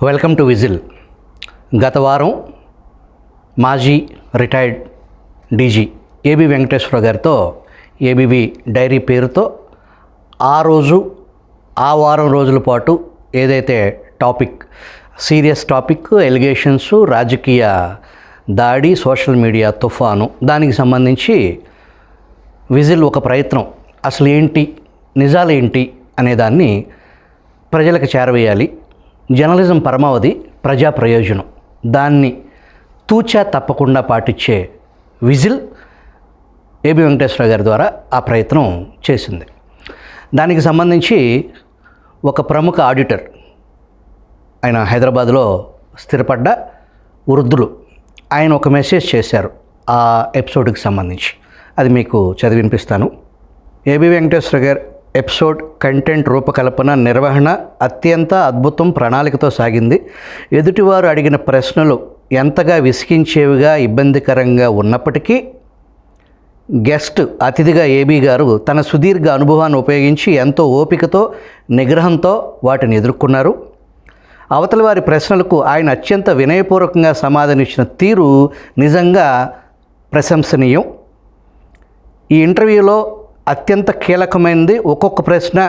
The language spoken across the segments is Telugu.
Welcome to whistle. గత వారం మాజీ రిటైర్డ్ డీజీ ఏబి వెంకటేశ్వర గారితో ఏబీవీ డైరీ పేరుతో ఆ వారం రోజుల పాటు ఏదైతే టాపిక్, సీరియస్ టాపిక్, ఎలిగేషన్స్, రాజకీయ దాడి, సోషల్ మీడియా తుఫాను, దానికి సంబంధించి విజిల్ ఒక ప్రయత్నం, అసలు ఏంటి, నిజాలు ఏంటి అనేదాన్ని ప్రజలకు చేరవేయాలి. జర్నలిజం పరమావధి ప్రజా ప్రయోజనం, దాన్ని తూచా తప్పకుండా పాటించే విజిల్ ఏబి వెంకటేశ్వర గారి ద్వారా ఆ ప్రయత్నం చేసింది. దానికి సంబంధించి ఒక ప్రముఖ ఆడిటర్, ఆయన హైదరాబాద్లో స్థిరపడ్డ వృద్ధులు, ఆయన ఒక మెసేజ్ చేశారు ఆ ఎపిసోడ్కి సంబంధించి. అది మీకు చదివి వినిపిస్తాను. ఏబి వెంకటేశ్వర గారు ఎపిసోడ్ కంటెంట్ రూపకల్పన, నిర్వహణ అత్యంత అద్భుతం ప్రణాళికతో సాగింది. ఎదుటివారు అడిగిన ప్రశ్నలు ఎంతగా విసిగించేవిగా, ఇబ్బందికరంగా ఉన్నప్పటికీ గెస్ట్ అతిథిగా ఏబీ గారు తన సుదీర్ఘ అనుభవాన్ని ఉపయోగించి ఎంతో ఓపికతో, నిగ్రహంతో వాటిని ఎదుర్కొన్నారు. అవతలి వారి ప్రశ్నలకు ఆయన అత్యంత వినయపూర్వకంగా సమాధానించిన తీరు నిజంగా ప్రశంసనీయం. ఈ ఇంటర్వ్యూలో అత్యంత కీలకమైనది, ఒక్కొక్క ప్రశ్న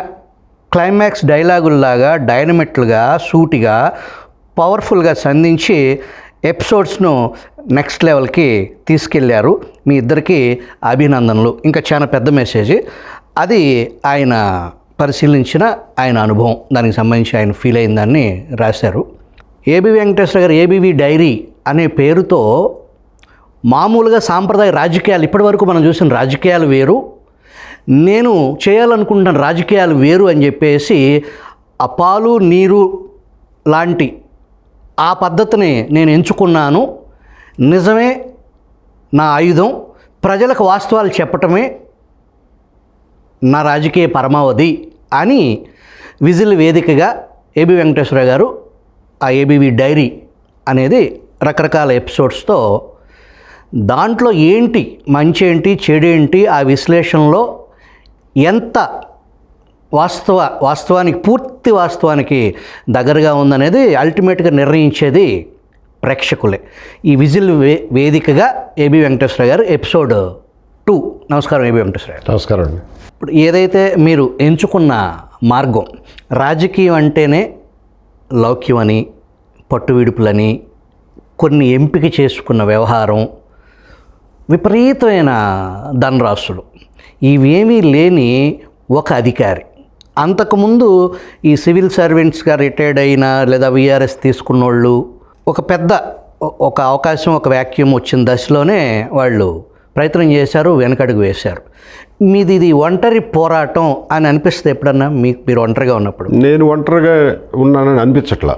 క్లైమాక్స్ డైలాగుల్లాగా, డైనమిట్లుగా, సూటిగా, పవర్ఫుల్గా సంధించి ఎపిసోడ్స్ను నెక్స్ట్ లెవెల్కి తీసుకెళ్లారు. మీ ఇద్దరికి అభినందనలు. ఇంకా చాలా పెద్ద మెసేజ్ అది. ఆయన పరిశీలించిన ఆయన అనుభవం, దానికి సంబంధించి ఆయన ఫీల్ అయిన దాన్ని రాశారు. ఏబి వెంకటేశ్వర గారు ఏబీవీ డైరీ అనే పేరుతో మామూలుగా సాంప్రదాయ రాజకీయాలు, ఇప్పటివరకు మనం చూసిన రాజకీయాలు వేరు, నేను చేయాలనుకుంటున్న రాజకీయాలు వేరు అని చెప్పేసి ఆ పాలు నీరు లాంటి ఆ పద్ధతిని నేను ఎంచుకున్నాను. నిజమే నా ఆయుధం, ప్రజలకు వాస్తవాలు చెప్పటమే నా రాజకీయ పరమావధి అని విజిల్ వేదికగా ఏబి వెంకటేశ్వర గారు ఆ ఏబీవీ డైరీ అనేది రకరకాల ఎపిసోడ్స్తో, దాంట్లో ఏంటి మంచి ఏంటి, చెడేంటి, ఆ విశ్లేషణలో ఎంత వాస్తవానికి, పూర్తి వాస్తవానికి దగ్గరగా ఉందనేది అల్టిమేట్గా నిర్ణయించేది ప్రేక్షకులే. ఈ విజిల్ వేదికగా ఏబి వెంకటేశ్వర గారు ఎపిసోడ్ 2. నమస్కారం ఏబి వెంకటేశ్వర గారు. నమస్కారం అండి. ఇప్పుడు ఏదైతే మీరు ఎంచుకున్న మార్గం, రాజకీయం అంటేనే లౌక్యమని, పట్టువిడుపులని, కొన్ని ఎంపిక చేసుకున్న వ్యవహారం, విపరీతమైన ధనరాశులు, ఇవేమీ లేని ఒక అధికారి. అంతకుముందు ఈ సివిల్ సర్వెంట్స్గా రిటైర్డ్ అయిన లేదా విఆర్ఎస్ తీసుకున్నోళ్ళు ఒక అవకాశం, ఒక వ్యాక్యూమ్ వచ్చిన దశలోనే వాళ్ళు ప్రయత్నం చేశారు, వెనకడుగు వేశారు. మీది ఇది ఒంటరి పోరాటం అని అనిపిస్తుంది ఎప్పుడన్నా మీరు ఒంటరిగా ఉన్నప్పుడు? నేను ఒంటరిగా ఉన్నానని అనిపించట్లా.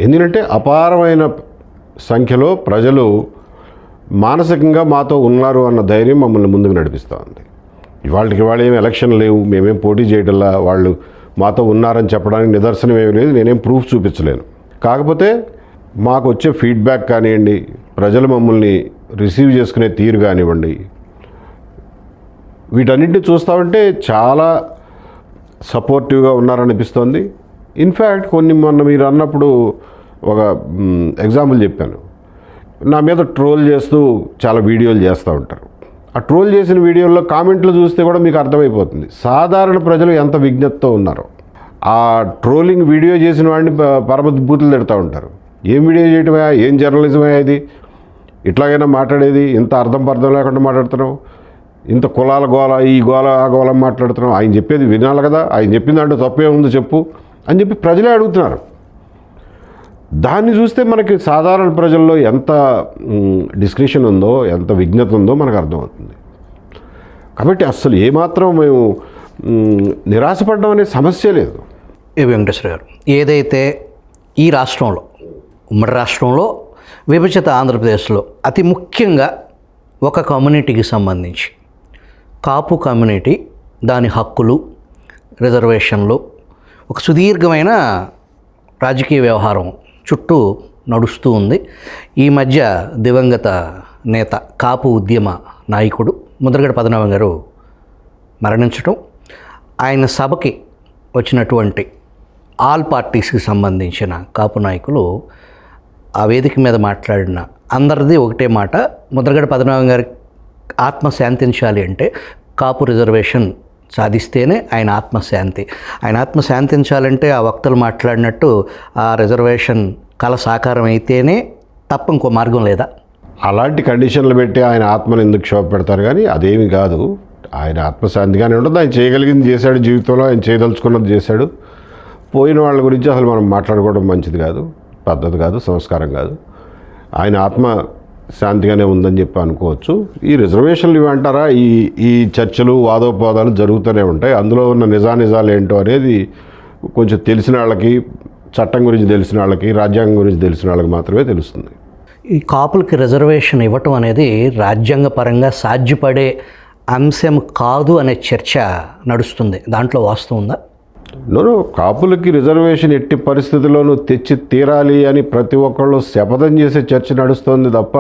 ఎందుకంటే అపారమైన సంఖ్యలో ప్రజలు మానసికంగా మాతో ఉన్నారు అన్న ధైర్యం మమ్మల్ని ముందుకు నడిపిస్తూ ఉంది. ఇవాళకి ఏమి ఎలక్షన్ లేవు, మేమేం పోటీ చేయడంలా వాళ్ళు మాతో ఉన్నారని చెప్పడానికి నిదర్శనం ఏమీ లేదు, నేనేం ప్రూఫ్ చూపించలేను. కాకపోతే మాకు వచ్చే ఫీడ్బ్యాక్ కానివ్వండి, ప్రజలు మమ్మల్ని రిసీవ్ చేసుకునే తీరు కానివ్వండి, వీటన్నింటినీ చూస్తామంటే చాలా సపోర్టివ్గా ఉన్నారనిపిస్తోంది. ఇన్ఫ్యాక్ట్ మొన్న మీరు అన్నప్పుడు ఒక ఎగ్జాంపుల్ చెప్పాను. నా మీద ట్రోల్ చేస్తూ చాలా వీడియోలు చేస్తూ ఉంటారు. ఆ ట్రోల్ చేసిన వీడియోల్లో కామెంట్లు చూస్తే కూడా మీకు అర్థమైపోతుంది సాధారణ ప్రజలు ఎంత విజ్ఞతతో ఉన్నారో. ఆ ట్రోలింగ్ వీడియో చేసిన వాడిని పరమద్భూతులు తిడుతూ ఉంటారు. ఏం వీడియో చేయటమే, ఏం జర్నలిజమే ఇది, ఇట్లాగైనా మాట్లాడేది, ఇంత అర్థం లేకుండా మాట్లాడుతున్నావు, ఇంత కులాల గోల, ఈ గోల ఆ గోల మాట్లాడుతున్నావు, ఆయన చెప్పేది వినాలి కదా, ఆయన చెప్పిన దాంట్లో తప్పే ఉందో చెప్పు అని చెప్పి ప్రజలే అడుగుతున్నారు. దాన్ని చూస్తే మనకి సాధారణ ప్రజల్లో ఎంత డిస్క్రిషన్ ఉందో, ఎంత విజ్ఞత ఉందో మనకు అర్థమవుతుంది. కాబట్టి అస్సలు ఏమాత్రం మేము నిరాశపడడం అనే సమస్య లేదు. ఏబి వెంకటేశ్వర గారు, ఏదైతే ఈ రాష్ట్రంలో, ఉమ్మడి రాష్ట్రంలో, విభజిత ఆంధ్రప్రదేశ్లో అతి ముఖ్యంగా ఒక కమ్యూనిటీకి సంబంధించి, కాపు కమ్యూనిటీ, దాని హక్కులు, రిజర్వేషన్లు, ఒక సుదీర్ఘమైన రాజకీయ వ్యవహారం చుట్టూ నడుస్తూ ఉంది. ఈ మధ్య దివంగత నేత, కాపు ఉద్యమ నాయకుడు ముద్రగడ పద్మనాభం గారు మరణించటం, ఆయన సభకి వచ్చినటువంటి ఆల్ పార్టీస్కి సంబంధించిన కాపు నాయకులు ఆ వేదిక మీద మాట్లాడిన అందరిది ఒకటే మాట, ముద్రగడ పద్మనాభం గారి ఆత్మ శాంతించాలి అంటే కాపు రిజర్వేషన్ సాధిస్తేనే ఆయన ఆత్మశాంతి. ఆయన ఆత్మ శాంతించాలంటే ఆ వక్తలు మాట్లాడినట్టు ఆ రిజర్వేషన్ కళ సాకారం అయితేనే తప్ప ఇంకో మార్గం లేదా? అలాంటి కండిషన్లు పెట్టి ఆయన ఆత్మను ఎందుకు క్షోభ పెడతారు? కానీ అదేమి కాదు, ఆయన ఆత్మశాంతిగానే ఉంటుంది. ఆయన చేయగలిగింది చేశాడు, జీవితంలో ఆయన చేయదలుచుకున్నది చేశాడు. పోయిన వాళ్ళ గురించి అసలు మనం మాట్లాడుకోవడం మంచిది కాదు, పద్ధతి కాదు, సంస్కారం కాదు. ఆయన ఆత్మ శాంతిగానే ఉందని చెప్పి అనుకోవచ్చు. ఈ రిజర్వేషన్లు ఇవి అంటారా, ఈ చర్చలు వాదోపవాదాలు జరుగుతూనే ఉంటాయి. అందులో ఉన్న నిజానిజాలు ఏంటో అనేది కొంచెం తెలిసిన వాళ్ళకి, చట్టం గురించి తెలిసిన వాళ్ళకి, రాజ్యాంగం గురించి తెలిసిన వాళ్ళకి మాత్రమే తెలుస్తుంది. ఈ కాపులకి రిజర్వేషన్ ఇవ్వటం అనేది రాజ్యాంగపరంగా సాధ్యపడే అంశం కాదు అనే చర్చ నడుస్తుంది. దాంట్లో వాస్తవం ఉందా? నో, కాపులకి రిజర్వేషన్ ఎట్టి పరిస్థితుల్లోనూ తెచ్చి తీరాలి అని ప్రతి ఒక్కళ్ళు శపథం చేసే చర్చ నడుస్తోంది తప్ప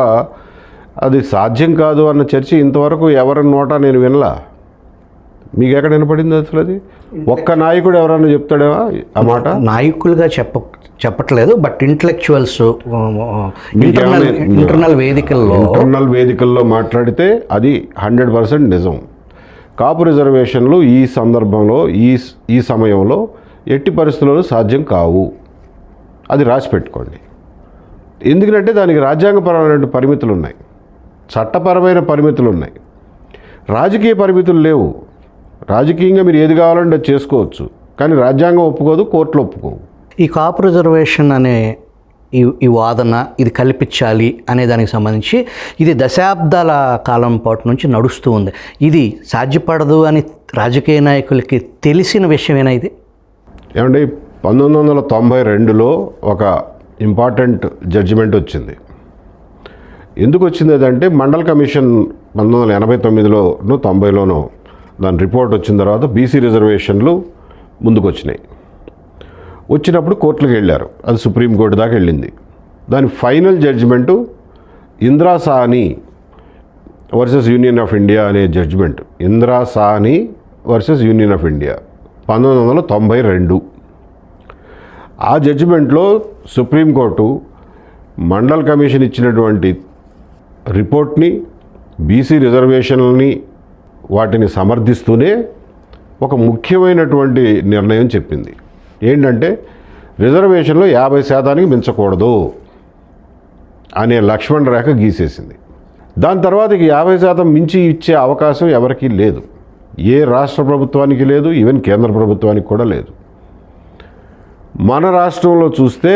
అది సాధ్యం కాదు అన్న చర్చ ఇంతవరకు ఎవరి నోట నేను వినలా. మీకు ఎక్కడ వినపడింది అసలు? అది ఒక్క నాయకుడు ఎవరన్నా చెప్తాడేవా ఆ మాట? నాయకులుగా చెప్పట్లేదు, బట్ ఇంటలెక్చువల్స్ ఇంటర్నల్ వేదికల్లో మాట్లాడితే అది 100% నిజం. కాపు రిజర్వేషన్లు ఈ సందర్భంలో ఈ సమయంలో ఎట్టి పరిస్థితుల్లో సాధ్యం కావు. అది రాసి పెట్టుకోండి. ఎందుకంటే దానికి రాజ్యాంగపరమైన పరిమితులు ఉన్నాయి, చట్టపరమైన పరిమితులు ఉన్నాయి, రాజకీయ పరిమితులు లేవు. రాజకీయంగా మీరు ఏది కావాలంటే అది చేసుకోవచ్చు, కానీ రాజ్యాంగం ఒప్పుకోదు, కోర్టులు ఒప్పుకోవు. ఈ కాపు రిజర్వేషన్ అనే ఈ వాదన, ఇది కల్పించాలి అనే దానికి సంబంధించి ఇది దశాబ్దాల కాలం పాటు నుంచి నడుస్తూ ఉంది. ఇది సాధ్యపడదు అని రాజకీయ నాయకులకి తెలిసిన విషయమేనా ఇది? ఏమంటే 1992లో ఒక ఇంపార్టెంట్ జడ్జిమెంట్ వచ్చింది. ఎందుకు వచ్చింది అదంటే, మండల్ కమిషన్ 1989లోనో 90లోనో దాని రిపోర్ట్ వచ్చిన తర్వాత బీసీ రిజర్వేషన్లు ముందుకు వచ్చినాయి. వచ్చినప్పుడు కోర్టులకు వెళ్ళారు, అది సుప్రీంకోర్టు దాకా వెళ్ళింది. దాని final judgment Indira Sawhney versus Union of India అనే judgment. Indira Sawhney versus Union of India 1992. ఆ జడ్జిమెంట్లో సుప్రీంకోర్టు మండల్ కమిషన్ ఇచ్చినటువంటి రిపోర్ట్ని, బీసీ రిజర్వేషన్లని వాటిని సమర్థిస్తూనే ఒక ముఖ్యమైనటువంటి నిర్ణయం చెప్పింది. ఏంటంటే, రిజర్వేషన్లో 50% మించకూడదు అనే లక్ష్మణ రేఖ గీసేసింది. దాని తర్వాత 50% మించి ఇచ్చే అవకాశం ఎవరికీ లేదు. ఏ రాష్ట్ర ప్రభుత్వానికి లేదు, ఈవెన్ కేంద్ర ప్రభుత్వానికి కూడా లేదు. మన రాష్ట్రంలో చూస్తే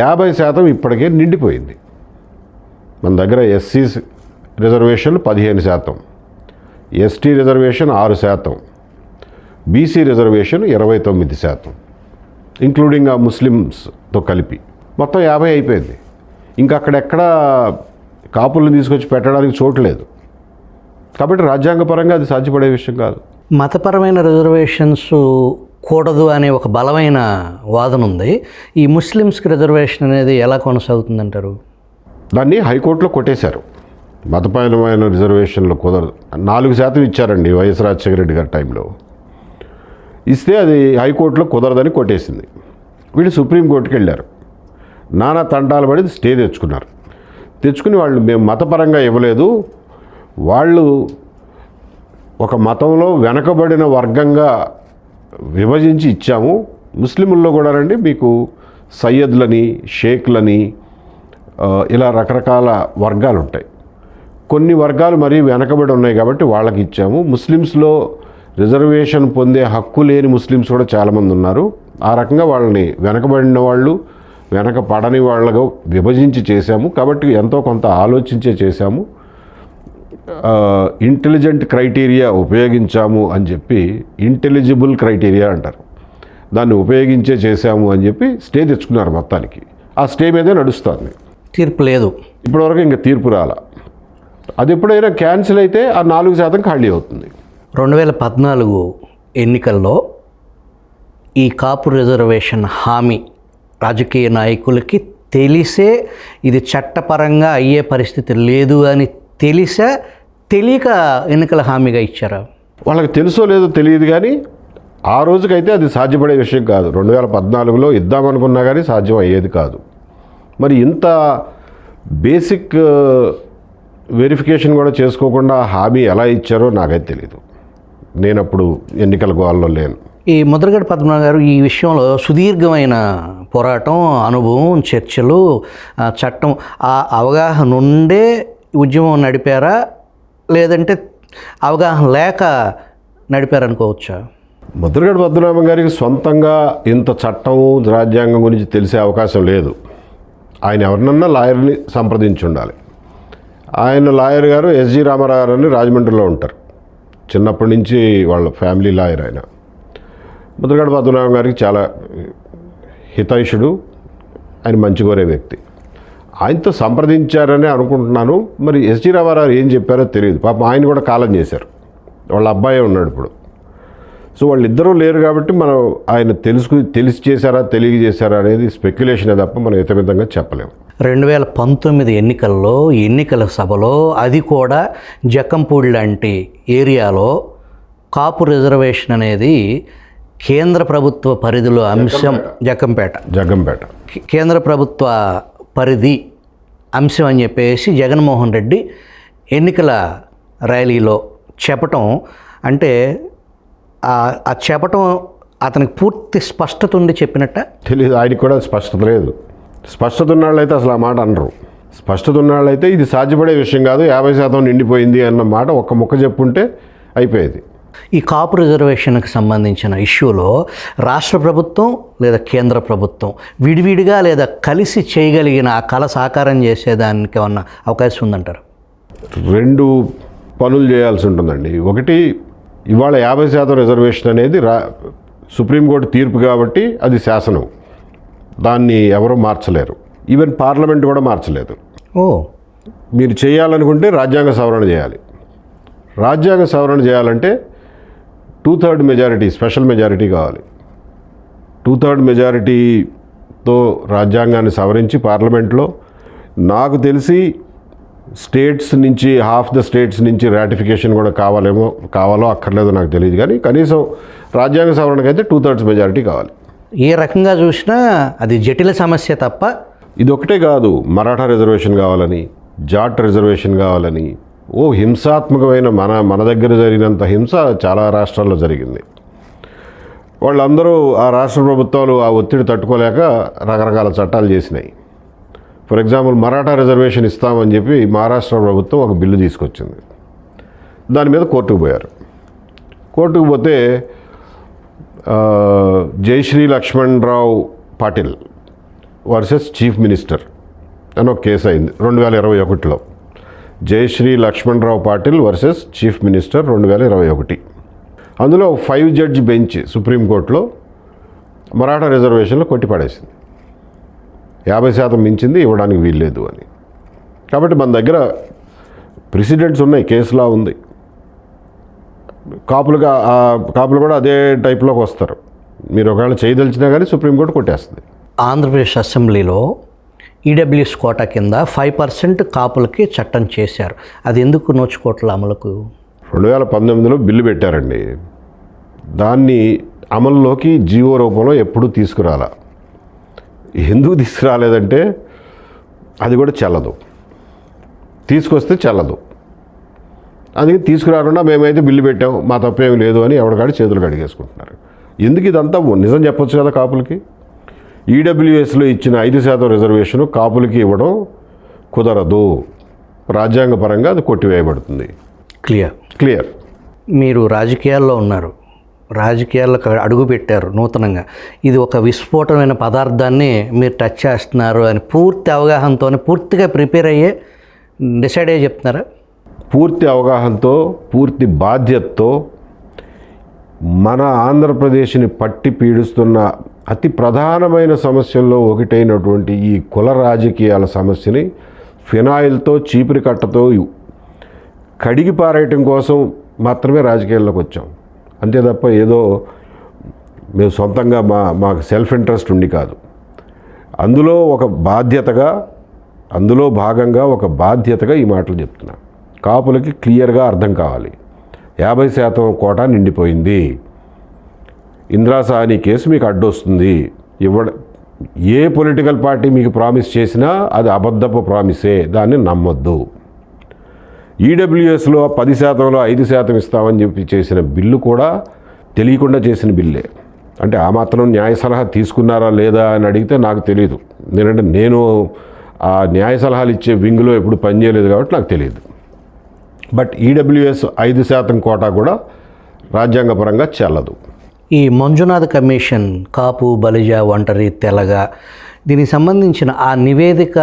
50% ఇప్పటికే నిండిపోయింది. మన దగ్గర ఎస్సీ రిజర్వేషన్లు 15%, ST reservation 6%, BC reservation 29%, including ఆ ముస్లిమ్స్తో కలిపి మొత్తం 50 అయిపోయింది. ఇంకా అక్కడెక్కడ కాపులను తీసుకొచ్చి పెట్టడానికి చోటు లేదు. కాబట్టి రాజ్యాంగపరంగా అది సాధ్యపడే విషయం కాదు. మతపరమైన రిజర్వేషన్స్ కూడదు అనే ఒక బలమైన వాదన ఉంది. ఈ ముస్లిమ్స్కి రిజర్వేషన్ అనేది ఎలా కొనసాగుతుందంటారు? దాన్ని హైకోర్టులో కొట్టేశారు. మతపరమైన రిజర్వేషన్లు కుదరదు. 4% ఇచ్చారండి వైఎస్ రాజశేఖర రెడ్డి గారి టైంలో. ఇస్తే అది హైకోర్టులో కుదరదని కొట్టేసింది. వీళ్ళు సుప్రీంకోర్టుకి వెళ్ళారు, నానా తంటాలు పడి స్టే తెచ్చుకుని వాళ్ళు మేము మతపరంగా ఇవ్వలేదు, వాళ్ళు ఒక మతంలో వెనకబడిన వర్గంగా విభజించి ఇచ్చాము. ముస్లింల్లో కూడా రండి, మీకు సయ్యద్లని, షేక్లని, ఇలా రకరకాల వర్గాలు ఉంటాయి. కొన్ని వర్గాలు మరీ వెనకబడి ఉన్నాయి కాబట్టి వాళ్ళకి ఇచ్చాము. ముస్లిమ్స్లో రిజర్వేషన్ పొందే హక్కు లేని ముస్లిమ్స్ కూడా చాలామంది ఉన్నారు. ఆ రకంగా వాళ్ళని వెనకబడిన వాళ్ళు, వెనకపడని వాళ్ళగా విభజించి చేశాము. కాబట్టి ఎంతో కొంత ఆలోచించే చేశాము, ఇంటెలిజెంట్ క్రైటీరియా ఉపయోగించాము అని చెప్పి, ఇంటెలిజిబుల్ క్రైటీరియా అంటారు, దాన్ని ఉపయోగించే చేశాము అని చెప్పి స్టే తెచ్చుకున్నారు మొత్తానికి. ఆ స్టే మీదే నడుస్తుంది. తీర్పు లేదు ఇప్పటివరకు. ఇంకా తీర్పు రాలా. అది ఎప్పుడైనా క్యాన్సిల్ అయితే ఆ 4% ఖాళీ అవుతుంది. 2014 ఎన్నికల్లో ఈ కాపు రిజర్వేషన్ హామీ రాజకీయ నాయకులకి తెలిసే ఇది చట్టపరంగా అయ్యే పరిస్థితి లేదు అని తెలియక ఎన్నికల హామీగా ఇచ్చారా? వాళ్ళకి తెలుసో లేదో తెలియదు, కానీ ఆ రోజుకైతే అది సాధ్యపడే విషయం కాదు. 2014లో ఇద్దామనుకున్నా కానీ సాధ్యం అయ్యేది కాదు. మరి ఇంత బేసిక్ వెరిఫికేషన్ కూడా చేసుకోకుండా హామీ ఎలా ఇచ్చారో నాకైతే తెలియదు. నేను అప్పుడు ఎన్నికల గోల్లో లేను. ఈ ముద్రగడ పద్మనాభం గారు ఈ విషయంలో సుదీర్ఘమైన పోరాటం, అనుభవం, చర్చలు, చట్టం, ఆ అవగాహన ఉండే ఉద్యమం నడిపారా, లేదంటే అవగాహన లేక నడిపారనుకోవచ్చా? ముద్రగడ పద్మనాభం గారికి సొంతంగా ఇంత చట్టం, రాజ్యాంగం గురించి తెలిసే అవకాశం లేదు. ఆయన ఎవరినన్నా లాయర్ని సంప్రదించి ఉండాలి. ఆయన లాయర్ గారు ఎస్జి రామారావు గారు అని రాజమండ్రిలో ఉంటారు. చిన్నప్పటి నుంచి వాళ్ళ ఫ్యామిలీ లాయర్ ఆయన. ముద్రగడ పద్మనాభం గారికి చాలా హితైషుడు, ఆయన మంచి కోరే వ్యక్తి. ఆయనతో సంప్రదించారని అనుకుంటున్నాను. మరి ఎస్జి రామారావు ఏం చెప్పారో తెలియదు. పాపం ఆయన కూడా కాలం చేశారు. వాళ్ళ అబ్బాయి ఉన్నాడు ఇప్పుడు. సో వాళ్ళిద్దరూ లేరు కాబట్టి మనం ఆయన తెలిసి చేశారా తెలియజేశారా అనేది స్పెక్యులేషనే తప్ప మనం హితమితంగా చెప్పలేము. 2019 ఎన్నికల్లో ఎన్నికల సభలో, అది కూడా జక్కంపూడి లాంటి ఏరియాలో కాపు రిజర్వేషన్ అనేది కేంద్ర ప్రభుత్వ పరిధిలో అంశం. జగ్గంపేట కేంద్ర ప్రభుత్వ పరిధి అంశం అని చెప్పేసి జగన్మోహన్ రెడ్డి ఎన్నికల ర్యాలీలో చెప్పటం, అంటే ఆ చెప్పటం అతనికి పూర్తి స్పష్టత ఉండి చెప్పినట్ట తెలియదు. ఆయనకి కూడా స్పష్టత లేదు. స్పష్టత ఉన్నాళ్ళైతే అసలు ఆ మాట అనరు. స్పష్టత ఉన్నాళ్ళైతే ఇది సాధ్యపడే విషయం కాదు, 50% నిండిపోయింది అన్న మాట ఒక్క ముక్క చెప్పుంటే అయిపోయేది. ఈ కాపు రిజర్వేషన్కి సంబంధించిన ఇష్యూలో రాష్ట్ర ప్రభుత్వం లేదా కేంద్ర ప్రభుత్వం విడివిడిగా లేదా కలిసి చేయగలిగిన ఆ కళ సాకారం చేసేదానికి ఏమన్నా అవకాశం ఉందంటారు? 2 పనులు చేయాల్సి ఉంటుందండి. ఒకటి, ఇవాళ 50% రిజర్వేషన్ అనేది సుప్రీంకోర్టు తీర్పు కాబట్టి అది శాసనం, దాన్ని ఎవరూ మార్చలేరు. ఈవెన్ పార్లమెంట్ కూడా మార్చలేదు. మీరు చేయాలనుకుంటే రాజ్యాంగ సవరణ చేయాలి. రాజ్యాంగ సవరణ చేయాలంటే 2/3 మెజారిటీ, స్పెషల్ మెజారిటీ కావాలి. 2/3 మెజారిటీతో రాజ్యాంగాన్ని సవరించి పార్లమెంట్లో, నాకు తెలిసి స్టేట్స్ నుంచి హాఫ్ ద స్టేట్స్ నుంచి రాటిఫికేషన్ కూడా కావాలో అక్కర్లేదో నాకు తెలియదు, కానీ కనీసం రాజ్యాంగ సవరణకైతే 2/3 మెజారిటీ కావాలి. ఏ రకంగా చూసినా అది జటిల సమస్య తప్ప. ఇది ఒకటే కాదు, మరాఠా రిజర్వేషన్ కావాలని, జాట్ రిజర్వేషన్ కావాలని, హింసాత్మకమైన మన దగ్గర జరిగినంత హింస చాలా రాష్ట్రాల్లో జరిగింది. వాళ్ళందరూ ఆ రాష్ట్ర ప్రభుత్వాలు ఆ ఒత్తిడి తట్టుకోలేక రకరకాల చట్టాలు చేసినాయి. ఫర్ ఎగ్జాంపుల్, మరాఠా రిజర్వేషన్ ఇస్తామని చెప్పి మహారాష్ట్ర ప్రభుత్వం ఒక బిల్లు తీసుకొచ్చింది. దాని మీద కోర్టుకు పోయారు. కోర్టుకు పోతే Jayashree Laxmanrao Patil versus chief minister అని ఒక కేసు అయింది 2021లో. Jayashree Laxmanrao Patil versus chief minister 2021. అందులో 5 జడ్జి బెంచ్ సుప్రీంకోర్టులో మరాఠా రిజర్వేషన్లో కొట్టిపడేసింది. 50% మించింది ఇవ్వడానికి వీల్లేదు అని. కాబట్టి మన దగ్గర ప్రెసిడెంట్స్ ఉన్నాయి, కేసులా ఉంది. కాపులు కూడా అదే టైప్లోకి వస్తారు. మీరు ఒకవేళ చేయదలిచినా కానీ సుప్రీంకోర్టు కొట్టేస్తుంది. ఆంధ్రప్రదేశ్ అసెంబ్లీలో ఈడబ్ల్యూఎస్ కోటా కింద 5% కాపులకి చట్టం చేశారు. అది ఎందుకు నోచుకోవట్ల అమలుకు? 2019లో బిల్లు పెట్టారండి. దాన్ని అమల్లోకి జీవో రూపంలో ఎప్పుడూ తీసుకురాలా. ఎందుకు తీసుకురాలేదంటే అది కూడా చెల్లదు, తీసుకొస్తే చెల్లదు. అందుకే తీసుకురాకుండా మేమైతే బిల్లు పెట్టాం, మా తప్పేమీ లేదు అని ఎవరికాడి చేతులు కడిగేసుకుంటున్నారు. ఎందుకు ఇదంతా? నిజం చెప్పొచ్చు కదా. కాపులకి ఈడబ్ల్యూఎస్లో ఇచ్చిన 5% రిజర్వేషను కాపులకి ఇవ్వడం కుదరదు. రాజ్యాంగపరంగా అది కొట్టివేయబడుతుంది. క్లియర్. మీరు రాజకీయాల్లో ఉన్నారు, రాజకీయాలకు అడుగు పెట్టారు నూతనంగా. ఇది ఒక విస్ఫోటమైన పదార్థాన్ని మీరు టచ్ చేస్తున్నారు అని పూర్తి అవగాహనతో, పూర్తిగా ప్రిపేర్ అయ్యే డిసైడ్ అయ్యి చెప్తున్నారా? పూర్తి అవగాహనతో, పూర్తి బాధ్యతతో మన ఆంధ్రప్రదేశ్ని పట్టి పీడిస్తున్న అతి ప్రధానమైన సమస్యల్లో ఒకటైనటువంటి ఈ కుల రాజకీయాల సమస్యని ఫినాయిల్తో, చీపురి కట్టతో కడిగి పారేయటం కోసం మాత్రమే రాజకీయాల్లోకి వచ్చాం. అంతే తప్ప ఏదో మేము సొంతంగా మాకు సెల్ఫ్ ఇంట్రెస్ట్ ఉండి కాదు. అందులో భాగంగా ఒక బాధ్యతగా ఈ మాటలు చెప్తున్నా. కాపులకి క్లియర్గా అర్థం కావాలి, 50% కోటా నిండిపోయింది. ఇందిరా సాహ్ని కేసు మీకు అడ్డొస్తుంది ఏ పొలిటికల్ పార్టీ మీకు ప్రామిస్ చేసినా అది అబద్ధపు ప్రామిసే, దాన్ని నమ్మొద్దు. ఈడబ్ల్యూఎస్లో 10%లో 5% ఇస్తామని చెప్పి చేసిన బిల్లు కూడా తెలియకుండా చేసిన బిల్లే. అంటే ఆ మాత్రం న్యాయ సలహా తీసుకున్నారా లేదా అని అడిగితే నాకు తెలియదు. ఎందుకంటే నేను ఆ న్యాయ సలహాలు ఇచ్చే వింగ్లో ఎప్పుడు పనిచేయలేదు కాబట్టి నాకు తెలియదు. బట్ ఈడబ్ల్యూఎస్ 5% కోటా కూడా రాజ్యాంగపరంగా చెల్లదు. ఈ మంజునాథ్ కమిషన్ కాపు, బలిజ, ఒంటరి, తెలగ దీనికి సంబంధించిన ఆ నివేదిక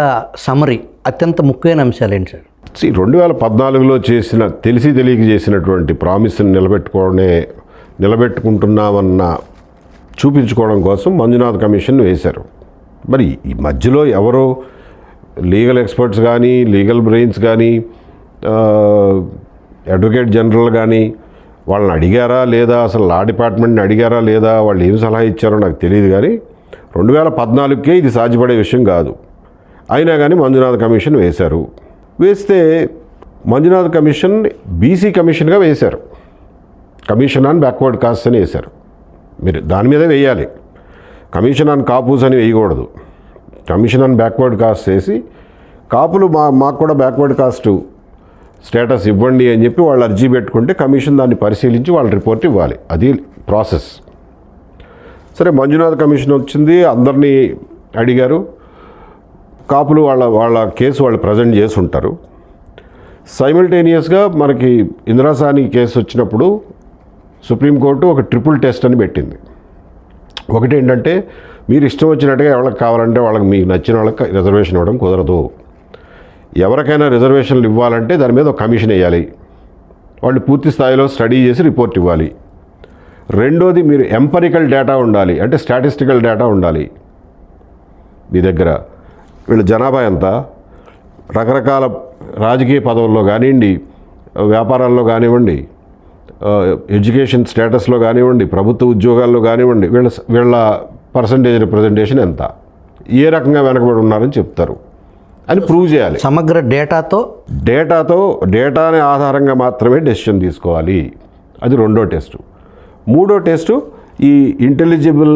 సమరీ అత్యంత ముఖ్యమైన అంశాలు ఏంటి సార్? 2014లో చేసిన తెలియక చేసినటువంటి ప్రామిస్ని నిలబెట్టుకుంటున్నామన్న చూపించుకోవడం కోసం మంజునాథ్ కమిషన్ వేశారు. మరి ఈ మధ్యలో ఎవరో లీగల్ ఎక్స్పర్ట్స్ కానీ, లీగల్ బ్రెయిన్స్ కానీ, అడ్వకేట్ జనరల్ కానీ వాళ్ళని అడిగారా లేదా, అసలు లా డిపార్ట్మెంట్ని అడిగారా లేదా, వాళ్ళు ఏమి సలహా ఇచ్చారో నాకు తెలియదు. కానీ 2014కే ఇది సాధ్యపడే విషయం కాదు. అయినా కానీ మంజునాథ్ కమిషన్ వేశారు. వేస్తే మంజునాథ్ కమిషన్ బీసీ కమిషన్గా వేశారు. కమిషన్ ఆన్ బ్యాక్వర్డ్ కాస్ట్ అని వేశారు. మీరు దాని మీద వేయాలి. కమిషన్ ఆన్ కాపుస్ అని వేయకూడదు. కమిషన్ ఆన్ బ్యాక్వర్డ్ కాస్ట్ వేసి కాపులు మాకు కూడా బ్యాక్వర్డ్ కాస్ట్ స్టేటస్ ఇవ్వండి అని చెప్పి వాళ్ళు అర్జీ పెట్టుకుంటే కమిషన్ దాన్ని పరిశీలించి వాళ్ళ రిపోర్ట్ ఇవ్వాలి. అది ప్రాసెస్. సరే, మంజునాథ్ కమిషన్ వచ్చింది, అందరినీ అడిగారు. కాపులు వాళ్ళ కేసు వాళ్ళు ప్రజెంట్ చేసి ఉంటారు. సైమల్టేనియస్గా మనకి ఇందిరా సాహ్ని కేసు వచ్చినప్పుడు సుప్రీంకోర్టు ఒక ట్రిపుల్ టెస్ట్ అని పెట్టింది. ఒకటి ఏంటంటే, మీరు ఇష్టం వచ్చినట్టుగా ఎవరికి కావాలంటే వాళ్ళకి మీకు నచ్చిన వాళ్ళకి రిజర్వేషన్ ఇవ్వడం కుదరదు. ఎవరికైనా రిజర్వేషన్లు ఇవ్వాలంటే దాని మీద ఒక కమిషన్ వేయాలి. వాళ్ళు పూర్తి స్థాయిలో స్టడీ చేసి రిపోర్ట్ ఇవ్వాలి. రెండోది, మీరు ఎంపరికల్ డేటా ఉండాలి, అంటే స్టాటిస్టికల్ డేటా ఉండాలి మీ దగ్గర. వీళ్ళ జనాభా ఎంత, రకరకాల రాజకీయ పదవుల్లో కానివ్వండి, వ్యాపారాల్లో కానివ్వండి, ఎడ్యుకేషన్ స్టేటస్లో కానివ్వండి, ప్రభుత్వ ఉద్యోగాల్లో కానివ్వండి, వీళ్ళ పర్సంటేజ్ రిప్రజెంటేషన్ ఎంత, ఏ రకంగా వెనకబడి ఉన్నారని చెప్తారు అని ప్రూవ్ చేయాలి. సమగ్ర డేటాని ఆధారంగా మాత్రమే డెసిషన్ తీసుకోవాలి. అది రెండో టెస్టు. మూడో టెస్టు ఈ ఇంటెలిజిబుల్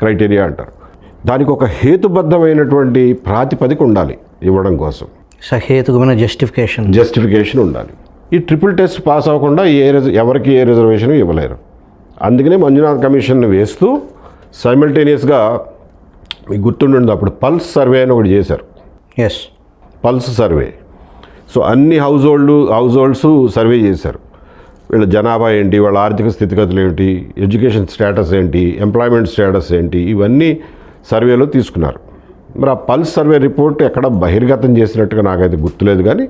క్రైటీరియా అంటారు. దానికి ఒక హేతుబద్ధమైనటువంటి ప్రాతిపదిక ఉండాలి ఇవ్వడం కోసం. సహేతుకమైన జస్టిఫికేషన్ ఉండాలి. ఈ ట్రిపుల్ టెస్ట్ పాస్ అవ్వకుండా ఎవరికి ఏ రిజర్వేషన్ ఇవ్వలేరు. అందుకనే మంజునాథ్ కమిషన్ వేస్తూ సైమల్టేనియస్గా మీకు గుర్తుండదు, అప్పుడు పల్స్ సర్వే అని ఒకటి చేశారు. Pulse survey. సో అన్ని హౌస్ హోల్డ్స్ సర్వే చేశారు. వీళ్ళ జనాభా ఏంటి, వాళ్ళ ఆర్థిక స్థితిగతులు ఏంటి, ఎడ్యుకేషన్ స్టేటస్ ఏంటి, ఎంప్లాయ్మెంట్ స్టేటస్ ఏంటి, ఇవన్నీ సర్వేలో తీసుకున్నారు. మరి ఆ పల్స్ సర్వే రిపోర్ట్ ఎక్కడ బహిర్గతం చేసినట్టుగా నాకైతే గుర్తులేదు, కానీ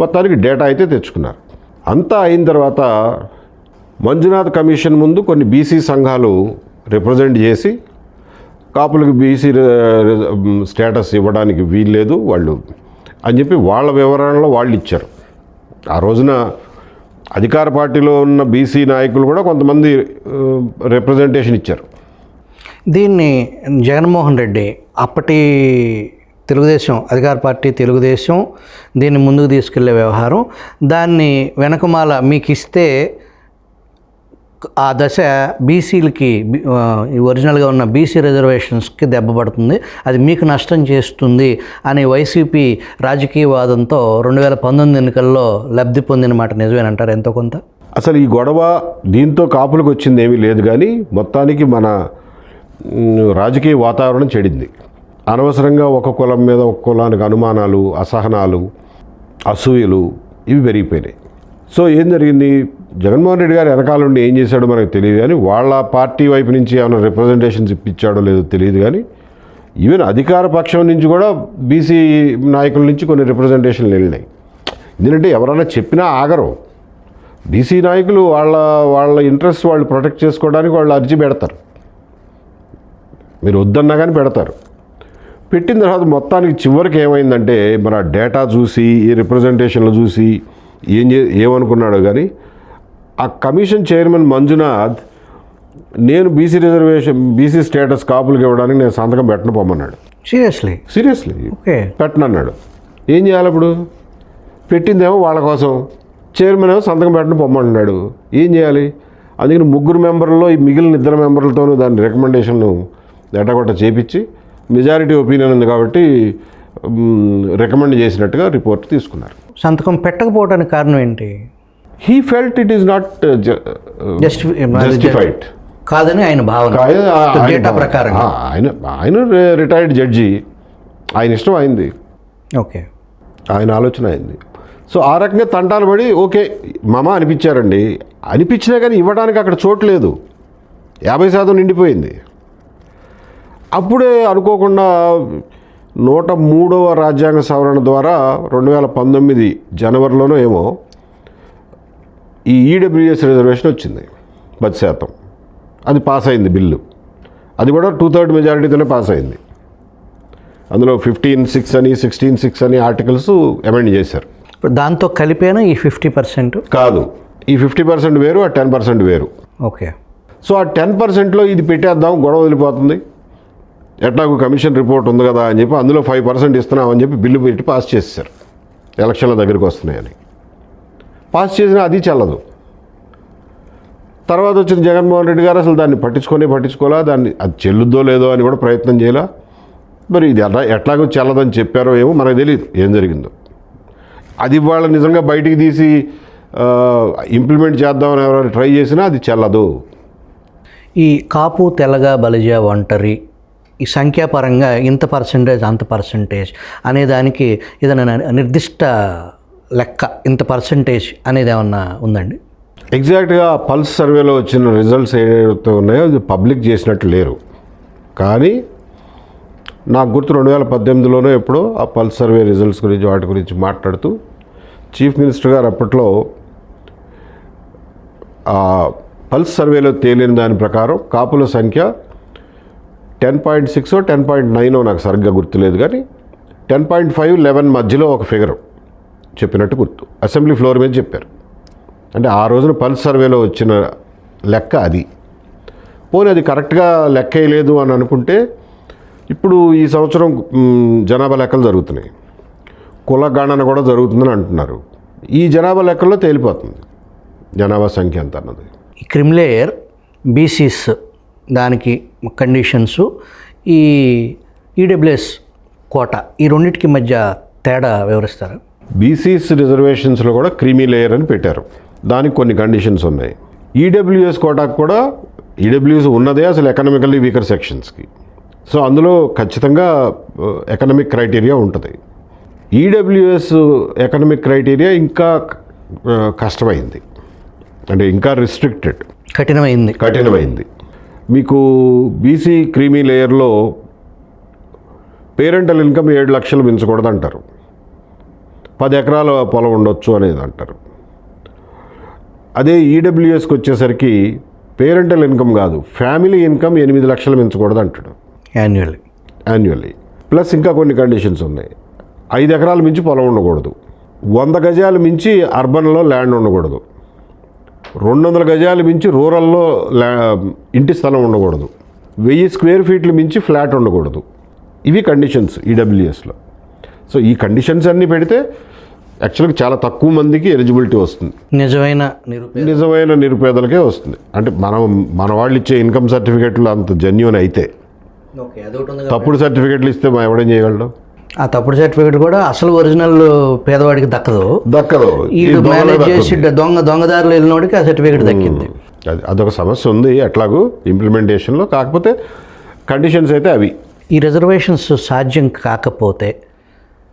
మొత్తానికి డేటా అయితే తెచ్చుకున్నారు. అంతా అయిన తర్వాత మంజునాథ్ కమిషన్ ముందు కొన్ని బీసీ సంఘాలు రిప్రజెంట్ చేసి కాపులకు బీసీ స్టేటస్ ఇవ్వడానికి వీల్లేదు వాళ్ళు అని చెప్పి వాళ్ళ వివరణలో వాళ్ళు ఇచ్చారు. ఆ రోజున అధికార పార్టీలో ఉన్న బీసీ నాయకులు కూడా కొంతమంది రిప్రజెంటేషన్ ఇచ్చారు. దీన్ని జగన్మోహన్ రెడ్డి, అప్పటి తెలుగుదేశం అధికార పార్టీ తెలుగుదేశం దీన్ని ముందుకు తీసుకెళ్లే వ్యవహారం, దాన్ని వెనకమాల మీకు ఇస్తే ఆ దశ బీసీలకి ఒరిజినల్గా ఉన్న బీసీ రిజర్వేషన్స్కి దెబ్బపడుతుంది, అది మీకు నష్టం చేస్తుంది అనే వైసీపీ రాజకీయవాదంతో 2019 ఎన్నికల్లో లబ్ధి పొందిన మాట నిజమేనంటారు ఎంతో కొంత? అసలు ఈ గొడవ దీంతో కాపులకు వచ్చింది ఏమీ లేదు, కానీ మొత్తానికి మన రాజకీయ వాతావరణం చెడింది. అనవసరంగా ఒక కులం మీద ఒక కులానికి అనుమానాలు, అసహనాలు, అసూయలు ఇవి పెరిగిపోయినాయి. సో ఏం జరిగింది, జగన్మోహన్ రెడ్డి గారు వెనకాల నుండి ఏం చేశాడో మనకు తెలియదు, కానీ వాళ్ళ పార్టీ వైపు నుంచి ఏమైనా రిప్రజెంటేషన్స్ ఇప్పించాడో లేదో తెలియదు, కానీ ఈవెన్ అధికార పక్షం నుంచి కూడా బీసీ నాయకుల నుంచి కొన్ని రిప్రజెంటేషన్లు వెళ్ళినాయి. ఎందుకంటే ఎవరైనా చెప్పినా ఆగరు. బీసీ నాయకులు వాళ్ళ ఇంట్రెస్ట్ వాళ్ళు ప్రొటెక్ట్ చేసుకోవడానికి వాళ్ళు అర్జీ పెడతారు, మీరు వద్దన్నా కానీ పెడతారు. పెట్టిన తర్వాత మొత్తానికి చివరికి ఏమైందంటే, మరి ఆ డేటా చూసి ఈ రిప్రజెంటేషన్లు చూసి ఏమనుకున్నాడో కానీ ఆ కమిషన్ చైర్మన్ మంజునాథ్, నేను బీసీ స్టేటస్ కాపులకు ఇవ్వడానికి నేను సంతకం పెట్టను పొమ్మన్నాడు. Seriously okay పెట్టనన్నాడు. ఏం చేయాలి అప్పుడు? పెట్టిందేమో వాళ్ళ కోసం, చైర్మన్ ఏమో సంతకం పెట్టను పొమ్మంటున్నాడు. ఏం చేయాలి? అందుకని 3 మెంబర్లలో ఈ మిగిలిన 2 మెంబర్లతోనూ దాని రికమెండేషన్ ఎటగొట్ట చేపించి మెజారిటీ ఒపీనియన్ ఉంది కాబట్టి రికమెండ్ చేసినట్టుగా రిపోర్ట్ తీసుకున్నారు. సంతకం పెట్టకపోవడానికి కారణం ఏంటి? He felt it is not justified కాదని ఆయన భావన, డేటా ప్రకారం. ఆయన రిటైర్డ్ జడ్జి, ఆయన ఇష్టం అయింది, ఓకే, ఆయన ఆలోచన అయింది. సో ఆ రకంగా తంటాలు పడి ఓకే మామ అనిపించారండి. అనిపించినా కానీ ఇవ్వడానికి అక్కడ చోటు లేదు, 50% నిండిపోయింది. అప్పుడే అనుకోకుండా 103వ రాజ్యాంగ సవరణ ద్వారా 2019 జనవరిలోనో ఏమో ఈ ఈడబ్ల్యూఎస్ రిజర్వేషన్ వచ్చింది 10%. అది పాస్ అయింది బిల్లు. అది కూడా 2/3 మెజారిటీతోనే పాస్ అయింది. అందులో 15(6) అని 16(6) అని ఆర్టికల్స్ అమెండ్ చేశారు. ఇప్పుడు దాంతో కలిపేనా ఈ 50%? కాదు, ఈ 50% వేరు, ఆ 10% వేరు. ఓకే. సో ఆ 10%లో ఇది పెట్టేద్దాం, గొడవ వదిలిపోతుంది, ఎట్లాగో కమిషన్ రిపోర్ట్ ఉంది కదా అని చెప్పి అందులో 5% ఇస్తున్నామని చెప్పి బిల్లు పెట్టి పాస్ చేశారు. ఎలక్షన్ల దగ్గరికి వస్తున్నాయని పాస్ చేసినా అది చెల్లదు. తర్వాత వచ్చిన జగన్మోహన్ రెడ్డి గారు అసలు దాన్ని పట్టించుకోలే, దాన్ని అది చెల్లుద్దో లేదో అని కూడా ప్రయత్నం చేయాల. మరి ఇది ఎట్లాగో చెల్లదని చెప్పారో ఏమో మనకు తెలియదు ఏం జరిగిందో. అది వాళ్ళ నిజంగా బయటికి తీసి ఇంప్లిమెంట్ చేద్దామని ఎవరైనా ట్రై చేసినా అది చెల్లదు. ఈ కాపు, తెలగ, బలిజ, ఒంటరి ఈ సంఖ్యాపరంగా ఇంత పర్సంటేజ్ అంత పర్సంటేజ్ అనే దానికి ఏదైనా నిర్దిష్ట లెక్క, ఇంత పర్సంటేజ్ అనేది ఏమన్నా ఉందండి? ఎగ్జాక్ట్గా పల్స్ సర్వేలో వచ్చిన రిజల్ట్స్ ఏవైతే ఉన్నాయో అది పబ్లిక్ చేసినట్టు లేరు. కానీ నాకు గుర్తు 2018లోనో ఎప్పుడో ఆ పల్స్ సర్వే రిజల్ట్స్ గురించి వాటి గురించి మాట్లాడుతూ చీఫ్ మినిస్టర్ గారు అప్పట్లో ఆ పల్స్ సర్వేలో తేలిన దాని ప్రకారం కాపుల సంఖ్య 10.6 10.9 నాకు సరిగ్గా గుర్తులేదు, కానీ 10.5 11 మధ్యలో ఒక ఫిగర్ చెప్పినట్టు గుర్తు. అసెంబ్లీ ఫ్లోర్ మీద చెప్పారు. అంటే ఆ రోజున పల్స్ సర్వేలో వచ్చిన లెక్క అది. పోనీ అది కరెక్ట్గా లెక్క వేయలేదు అని అనుకుంటే ఇప్పుడు ఈ సంవత్సరం జనాభా లెక్కలు జరుగుతున్నాయి, కుల గణన కూడా జరుగుతుందని అంటున్నారు. ఈ జనాభా లెక్కల్లో తేలిపోతుంది జనాభా సంఖ్య ఎంత అన్నది. ఈ క్రిమిలేయర్, బీసీస్ దానికి కండిషన్సు, ఈ ఈడబ్ల్యూఎస్ కోట, ఈ రెండింటికి మధ్య తేడా వివరిస్తారా? బీసీస్ రిజర్వేషన్స్లో కూడా క్రీమీ లేయర్ అని పెట్టారు, దానికి కొన్ని కండిషన్స్ ఉన్నాయి. ఈడబ్ల్యూఎస్ కోటాకు కూడా ఈడబ్ల్యూఎస్ ఉన్నదే అసలు ఎకనామికల్లీ వీకర్ సెక్షన్స్కి. సో అందులో ఖచ్చితంగా ఎకనామిక్ క్రైటీరియా ఉంటుంది. ఈడబ్ల్యూఎస్ ఎకనామిక్ క్రైటీరియా ఇంకా కష్టమైంది, అంటే ఇంకా రిస్ట్రిక్టెడ్, కఠినమైంది. మీకు బీసీ క్రీమీ లేయర్లో పేరెంటల్ ఇన్కమ్ 7 లక్షలు మించకూడదు అంటారు, 10 ఎకరాల పొలం ఉండొచ్చు అనేది అంటారు. అదే ఈడబ్ల్యూఎస్కి వచ్చేసరికి పేరెంటల్ ఇన్కమ్ కాదు, ఫ్యామిలీ ఇన్కమ్ 8 లక్షలు మించకూడదు అంటాడు యాన్యువల్లీ. ప్లస్ ఇంకా కొన్ని కండిషన్స్ ఉన్నాయి. 5 ఎకరాలు మించి పొలం ఉండకూడదు, 100 గజాలు మించి అర్బన్లో ల్యాండ్ ఉండకూడదు, 200 గజాలు మించి రూరల్లో ఇంటి స్థలం ఉండకూడదు, 1000 స్క్వేర్ ఫీట్లు మించి ఫ్లాట్ ఉండకూడదు. ఇవి కండిషన్స్ ఈడబ్ల్యూఎస్లో. సో ఈ కండిషన్స్ అన్నీ పెడితే యాక్చువల్గా చాలా తక్కువ మందికి ఎలిజిబిలిటీ వస్తుంది, నిజమైన నిరుపేదలకే వస్తుంది. అంటే మన వాళ్ళు ఇచ్చే ఇన్కమ్ సర్టిఫికేట్లు అంత జెన్యూన్ అయితే, తప్పుడు సర్టిఫికేట్లు ఇస్తే మా ఎవడేం చేయగలడు? ఆ తప్పుడు సర్టిఫికేట్ కూడా అసలు ఒరిజినల్ పేదవాడికి దక్కదు. మేనేజ్ చేసి దొంగదారులు వెళ్ళినోడికి ఆ సర్టిఫికేట్ దక్కింది. అదొక సమస్య ఉంది ఎట్లాగూ ఇంప్లిమెంటేషన్లో. కాకపోతే కండిషన్స్ అయితే అవి. ఈ రిజర్వేషన్స్ సాధ్యం కాకపోతే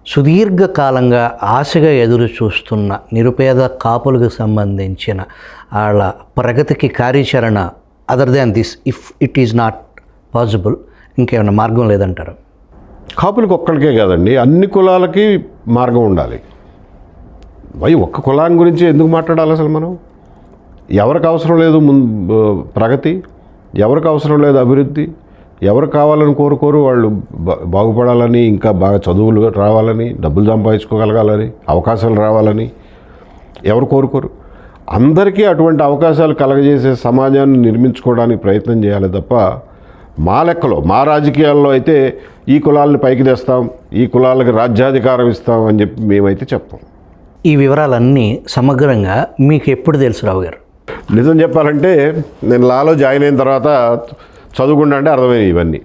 సుదీర్ఘకాలంగా ఆశగా ఎదురు చూస్తున్న నిరుపేద కాపులకు సంబంధించిన వాళ్ళ ప్రగతికి కార్యాచరణ other than this, if it is not possible, ఇంకేమైనా మార్గం లేదంటారు? కాపులకు ఒక్కడికే కాదండి, అన్ని కులాలకి మార్గం ఉండాలి. ఒక్క కులాం గురించి ఎందుకు మాట్లాడాలి అసలు మనం? ఎవరికి అవసరం లేదు ప్రగతి, ఎవరికి అవసరం లేదు అభివృద్ధి, ఎవరు కావాలని కోరుకోరు వాళ్ళు బాగుపడాలని, ఇంకా బాగా చదువులు రావాలని, డబ్బులు సంపాదించుకోగలగాలని, అవకాశాలు రావాలని ఎవరు కోరుకోరు? అందరికీ అటువంటి అవకాశాలు కలగజేసే సమాజాన్ని నిర్మించుకోవడానికి ప్రయత్నం చేయాలి తప్ప మా లెక్కలో, మా రాజకీయాల్లో అయితే ఈ కులాలని పైకి తెస్తాం, ఈ కులాలకు రాజ్యాధికారం ఇస్తాం అని చెప్పి మేమైతే చెప్పాం. ఈ వివరాలన్నీ సమగ్రంగా మీకు ఎప్పుడు తెలుసు రావు గారు? నిజం చెప్పాలంటే నేను లాలో జాయిన్ అయిన తర్వాత చదువుకుంటా అంటే అర్థమైనాయి ఇవన్నీ.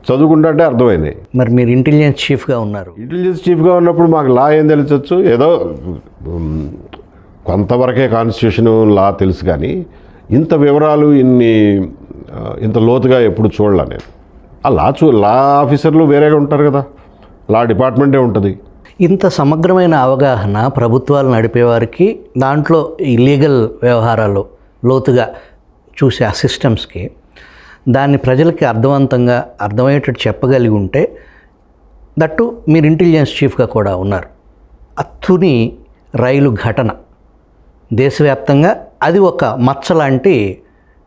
చదువుకుంటా అంటే అర్థమైనాయి. మరి మీరు ఇంటెలిజెన్స్ చీఫ్గా ఉన్నారు. ఇంటెలిజెన్స్ చీఫ్గా ఉన్నప్పుడు మాకు లా ఏం తెలిసొచ్చు, ఏదో కొంతవరకే కాన్స్టిట్యూషన్ లా తెలుసు, కానీ ఇంత వివరాలు ఇంత లోతుగా ఎప్పుడు చూడలే నేను. ఆ లా ఆఫీసర్లు వేరేగా ఉంటారు కదా, లా డిపార్ట్మెంటే ఉంటుంది. ఇంత సమగ్రమైన అవగాహన ప్రభుత్వాలు నడిపేవారికి, దాంట్లో ఈ లీగల్ వ్యవహారాలు లోతుగా చూసే ఆ సిస్టమ్స్కి, దాన్ని ప్రజలకి అర్థవంతంగా అర్థమయ్యేటట్టు చెప్పగలిగి ఉంటే, దట్టు మీరు ఇంటెలిజెన్స్ చీఫ్గా కూడా ఉన్నారు. అత్తుని రైలు ఘటన దేశవ్యాప్తంగా అది ఒక మచ్చ లాంటి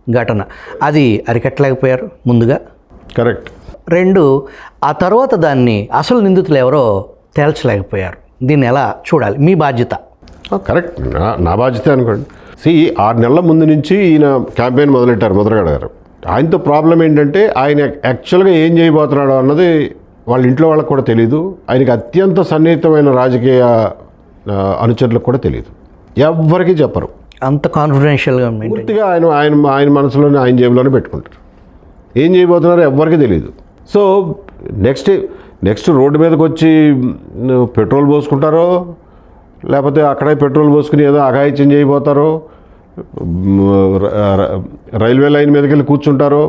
ఘటన. అది అరికట్టలేకపోయారు ముందుగా. కరెక్ట్. 2, ఆ తర్వాత దాన్ని అసలు నిందితులు ఎవరో తేల్చలేకపోయారు. దీన్ని ఎలా చూడాలి? మీ బాధ్యత. కరెక్ట్, నా బాధ్యత అనుకోండి. 6 నెలల ముందు నుంచి ఈయన క్యాంపెయిన్ మొదలెట్టారు ముద్రగడ గారు. ఆయనతో ప్రాబ్లం ఏంటంటే ఆయన యాక్చువల్గా ఏం చేయబోతున్నాడో అన్నది వాళ్ళ ఇంట్లో వాళ్ళకి కూడా తెలియదు. ఆయనకి అత్యంత సన్నిహితమైన రాజకీయ అనుచరులకు కూడా తెలియదు, ఎవ్వరికీ చెప్పరు. అంత కాన్ఫిడెన్షియల్గా పూర్తిగా ఆయన మనసులోనే, ఆయన జేబులోనే పెట్టుకుంటారు. ఏం చేయబోతున్నారో ఎవ్వరికీ తెలియదు. సో నెక్స్ట్ రోడ్డు మీదకి వచ్చి పెట్రోల్ పోసుకుంటారో, లేకపోతే అక్కడే పెట్రోల్ పోసుకుని ఏదో అఘాయిత్యం చేయబోతారో, రైల్వే లైన్ మీదకి వెళ్ళి కూర్చుంటారో.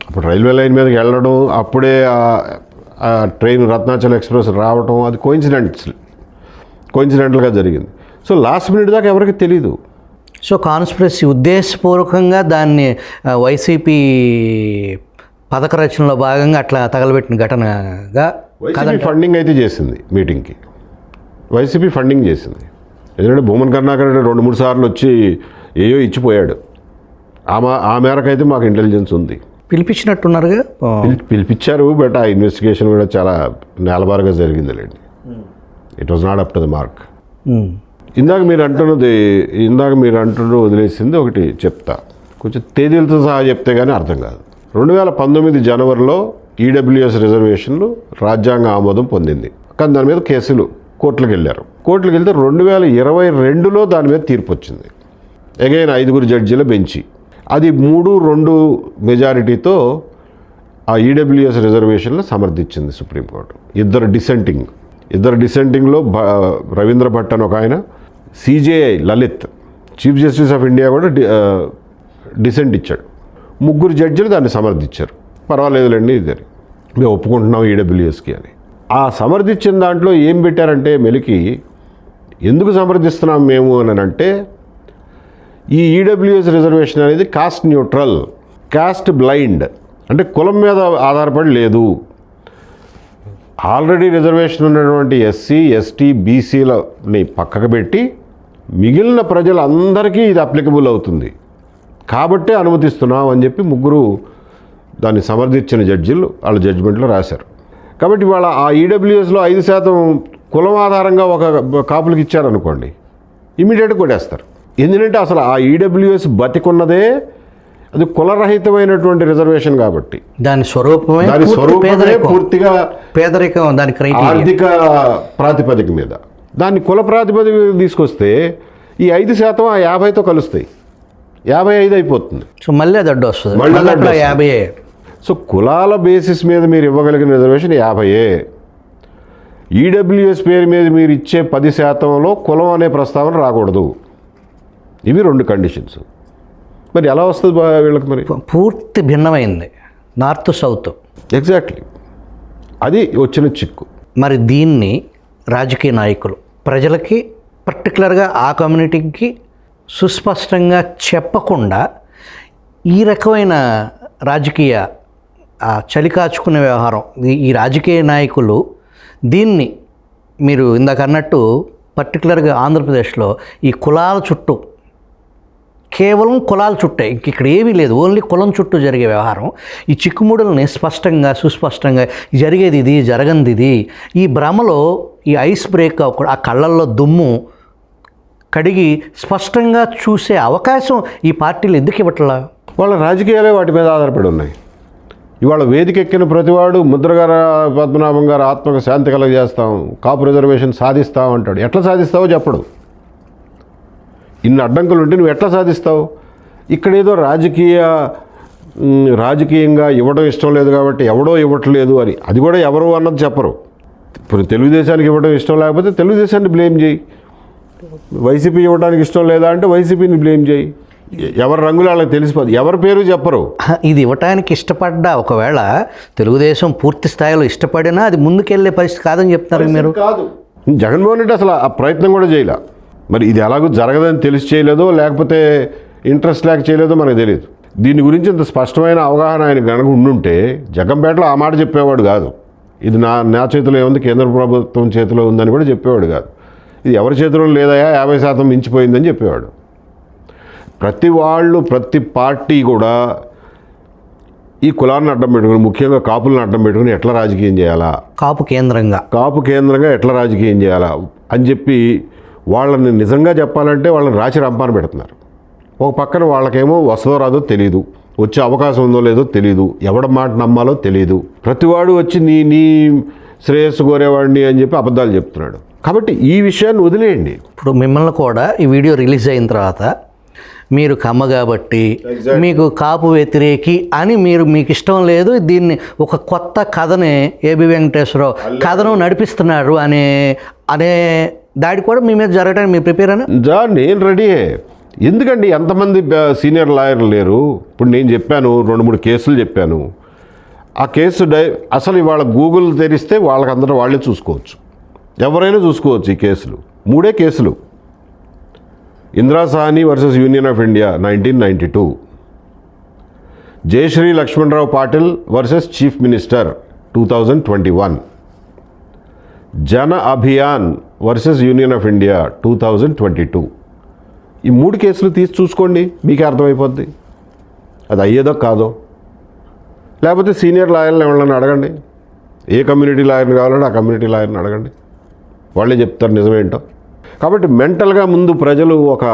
అప్పుడు రైల్వే లైన్ మీదకి వెళ్ళడం, అప్పుడే ఆ ట్రైన్ రత్నాచల్ ఎక్స్ప్రెస్ రావడం, అది కోయిన్సిడెంటల్గా జరిగింది. సో లాస్ట్ మినిట్ దాకా ఎవరికి తెలీదు. సో కాన్స్పిరసీ ఉద్దేశపూర్వకంగా దాన్ని వైసీపీ పథక రచనలో భాగంగా అట్లా తగలబెట్టిన ఘటనగా వైసీపీ ఫండింగ్ అయితే చేసింది మీటింగ్కి. వైసీపీ ఫండింగ్ చేసింది. ఎందుకంటే భూమన్ కరుణాకర్ 2-3 సార్లు వచ్చి ఏయో ఇచ్చిపోయాడు. ఆ మేరకు అయితే మాకు ఇంటెలిజెన్స్ ఉంది. పిలిపించినట్టున్నారుగా. పిలిపించారు, బట్ ఆ ఇన్వెస్టిగేషన్ కూడా చాలా నేలబారుగా జరిగిందిలేండి. It was not up to the mark. ఇందాక మీరు అంటున్నది వదిలేసింది ఒకటి చెప్తా, కొంచెం తేదీలతో సహా చెప్తే కానీ అర్థం కాదు. 2019 జనవరిలో ఈడబ్ల్యూఎస్ రిజర్వేషన్లు రాజ్యాంగ ఆమోదం పొందింది, కానీ దాని మీద కేసులు కోర్టులకు వెళ్ళారు. కోర్టులకు వెళ్తే 2022లో దాని మీద తీర్పు వచ్చింది. అగైన్ 5 జడ్జీల బెంచి, అది 3-2 మెజారిటీతో ఆ ఈడబ్ల్యూఎస్ రిజర్వేషన్లు సమర్థించింది సుప్రీంకోర్టు. ఇద్దరు డిసెంటింగ్లో రవీంద్ర భట్ అని ఒక ఆయన, CJI Lalit, chief justice of India కూడా డిసెంట్ ఇచ్చాడు. 3 జడ్జిలు దాన్ని సమర్థించారు. పర్వాలేదులేండి, ఇదని మేము ఒప్పుకుంటున్నాం ఈడబ్ల్యూఎస్కి అని. ఆ సమర్థించిన దాంట్లో ఏం పెట్టారంటే, మెలికి ఎందుకు సమర్థిస్తున్నాం మేము అని అంటే, ఈ ఈడబ్ల్యూఎస్ రిజర్వేషన్ అనేది కాస్ట్ న్యూట్రల్, కాస్ట్ బ్లైండ్, అంటే కులం మీద ఆధారపడి లేదు. ఆల్రెడీ రిజర్వేషన్ ఉన్నటువంటి ఎస్సీ, ఎస్టీ, బీసీలని పక్కకు పెట్టి మిగిలిన ప్రజలందరికీ ఇది అప్లికబుల్ అవుతుంది కాబట్టే అనుమతిస్తున్నాం అని చెప్పి 3 దాన్ని సమర్థించిన జడ్జిలు వాళ్ళ జడ్జిమెంట్లో రాశారు. కాబట్టి వాళ్ళ ఆ ఈడబ్ల్యూఎస్లో 5% కులం ఆధారంగా ఒక కాపులకు ఇచ్చారనుకోండి, ఇమీడియట్గా కొట్టేస్తారు. ఎందుకంటే అసలు ఆ ఈడబ్ల్యూఎస్ బతికున్నదే అది కులరహితమైనటువంటి రిజర్వేషన్ కాబట్టి దాని స్వరూపమే పూర్తిగా పేదరికం, దాని ఆర్థిక ప్రాతిపదిక మీద. దాన్ని కుల ప్రాతిపదిక తీసుకొస్తే ఈ 5% ఆ 50తో కలుస్తాయి, 55 అయిపోతుంది. సో మళ్ళీ దడ్డు వస్తుంది, 50. సో కులాల బేసిస్ మీద మీరు ఇవ్వగలిగిన రిజర్వేషన్ 50. ఈడబ్ల్యూఎస్ పేరు మీద మీరు ఇచ్చే 10%లో కులం అనే ప్రస్తావన రాకూడదు. ఇవి 2 కండిషన్స్. మరి ఎలా వస్తుంది వీళ్ళకి? మరి పూర్తి భిన్నమైంది, నార్త్ సౌత్. ఎగ్జాక్ట్లీ, అది వచ్చిన చిక్కు. మరి దీన్ని రాజకీయ నాయకులు ప్రజలకి, పర్టికులర్గా ఆ కమ్యూనిటీకి సుస్పష్టంగా చెప్పకుండా ఈ రకమైన రాజకీయ చలి కాచుకునే వ్యవహారం, ఈ రాజకీయ నాయకులు దీన్ని, మీరు ఇందాక అన్నట్టు పర్టికులర్గా ఆంధ్రప్రదేశ్లో ఈ కులాల చుట్టూ, కేవలం కులాల చుట్టే, ఇక్కడ ఏమీ లేదు, ఓన్లీ కులం చుట్టూ జరిగే వ్యవహారం. ఈ చిక్కుముడుల్ని స్పష్టంగా, సుస్పష్టంగా జరిగేది ఇది, జరగంది ఇది, ఈ భ్రమలో ఈ ఐస్ బ్రేక్ ఆ కళ్ళల్లో దుమ్ము కడిగి స్పష్టంగా చూసే అవకాశం ఈ పార్టీలు ఎందుకు ఇవ్వట్లా? వాళ్ళ రాజకీయాలే వాటి మీద ఆధారపడి ఉన్నాయి. ఇవాళ వేదిక ఎక్కిన ప్రతివాడు ముద్రగారు, పద్మనాభం గారు ఆత్మకు శాంతి కలగజేస్తాం, కాపు రిజర్వేషన్ సాధిస్తాం అంటాడు. ఎట్లా సాధిస్తావో చెప్పడు. ఇన్ని అడ్డంకులు ఉంటే నువ్వు ఎట్లా సాధిస్తావు? ఇక్కడ ఏదో రాజకీయంగా ఇవ్వడం ఇష్టం లేదు కాబట్టి ఎవడో ఇవ్వట్లేదు అని, అది కూడా ఎవరు అన్నది చెప్పరు. ఇప్పుడు తెలుగుదేశానికి ఇవ్వడం ఇష్టం లేకపోతే తెలుగుదేశాన్ని బ్లేమ్ చేయి, వైసీపీ ఇవ్వడానికి ఇష్టం లేదా అంటే వైసీపీని బ్లేమ్ చేయి. ఎవరి రంగులు వాళ్ళకి తెలిసిపోదు, ఎవరి పేరు చెప్పరు. ఇది ఇవ్వటానికి ఇష్టపడ్డా ఒకవేళ తెలుగుదేశం పూర్తి స్థాయిలో ఇష్టపడినా అది ముందుకెళ్లే పరిస్థితి కాదని చెప్తారు మీరు. కాదు, జగన్మోహన్ రెడ్డి అసలు ఆ ప్రయత్నం కూడా చేయలే. మరి ఇది ఎలాగో జరగదని తెలిసి చేయలేదో లేకపోతే ఇంట్రెస్ట్ లేక చేయలేదో మనకు తెలియదు. దీని గురించి ఇంత స్పష్టమైన అవగాహన ఆయన కనుక ఉండుంటే జగంపేటలో ఆ మాట చెప్పేవాడు కాదు. ఇది నా చేతిలో ఏముంది, కేంద్ర ప్రభుత్వం చేతిలో ఉందని కూడా చెప్పేవాడు కాదు. ఇది ఎవరి చేతిలో లేదయా 50% మించిపోయిందని చెప్పేవాడు. ప్రతి పార్టీ కూడా ఈ కులాన్ని అడ్డం పెట్టుకుని, ముఖ్యంగా కాపులను అడ్డం పెట్టుకుని ఎట్లా రాజకీయం చేయాలా, కాపు కేంద్రంగా ఎట్లా రాజకీయం చేయాలా అని చెప్పి వాళ్ళని నిజంగా చెప్పాలంటే వాళ్ళని రాచి రంపాన పెడుతున్నారు. ఒక పక్కన వాళ్ళకేమో వస్తుందో రాదో తెలియదు, వచ్చే అవకాశం ఉందో లేదో తెలియదు, ఎవడ మాట నమ్మాలో తెలియదు. ప్రతివాడు వచ్చి నీ శ్రేయస్సు కోరేవాడిని అని చెప్పి అబద్ధాలు చెప్తున్నాడు. కాబట్టి ఈ విషయాన్ని వదిలేయండి. ఇప్పుడు మిమ్మల్ని కూడా ఈ వీడియో రిలీజ్ అయిన తర్వాత మీరు కమ్మ కాబట్టి మీకు కాపు వ్యతిరేకి అని మీకు ఇష్టం లేదు, దీన్ని ఒక కొత్త కథని ఏబి వెంకటేశ్వరరావు కథను నడిపిస్తున్నారు అనే దాడి కూడా మీ మీద జరగడానికి మీరు ప్రిపేర్ అని నేను రెడీయే. ఎందుకండి ఎంతమంది సీనియర్ లాయర్లు లేరు? ఇప్పుడు నేను చెప్పాను, 2-3 కేసులు చెప్పాను. ఆ కేసు అసలు ఇవాళ గూగుల్ తెరిస్తే వాళ్ళకందరూ వాళ్ళే చూసుకోవచ్చు, ఎవరైనా చూసుకోవచ్చు. ఈ కేసులు 3 కేసులు. Indira Sawhney versus Union of India 1992, Jayashree Laxmanrao Patil versus chief minister 2021, Jan Abhiyan versus Union of India 2022. ఈ 3 కేసులు తీసి చూసుకోండి, మీకే అర్థమైపోద్ది అది అయ్యేదో కాదో. లేకపోతే సీనియర్ లాయర్లు ఎవరైనా అడగండి, ఏ కమ్యూనిటీ లాయర్ని కావాలంటే ఆ కమ్యూనిటీ లాయర్ని అడగండి, వాళ్ళే చెప్తారు నిజమేంటో. కాబట్టి మెంటల్గా ముందు ప్రజలు ఒక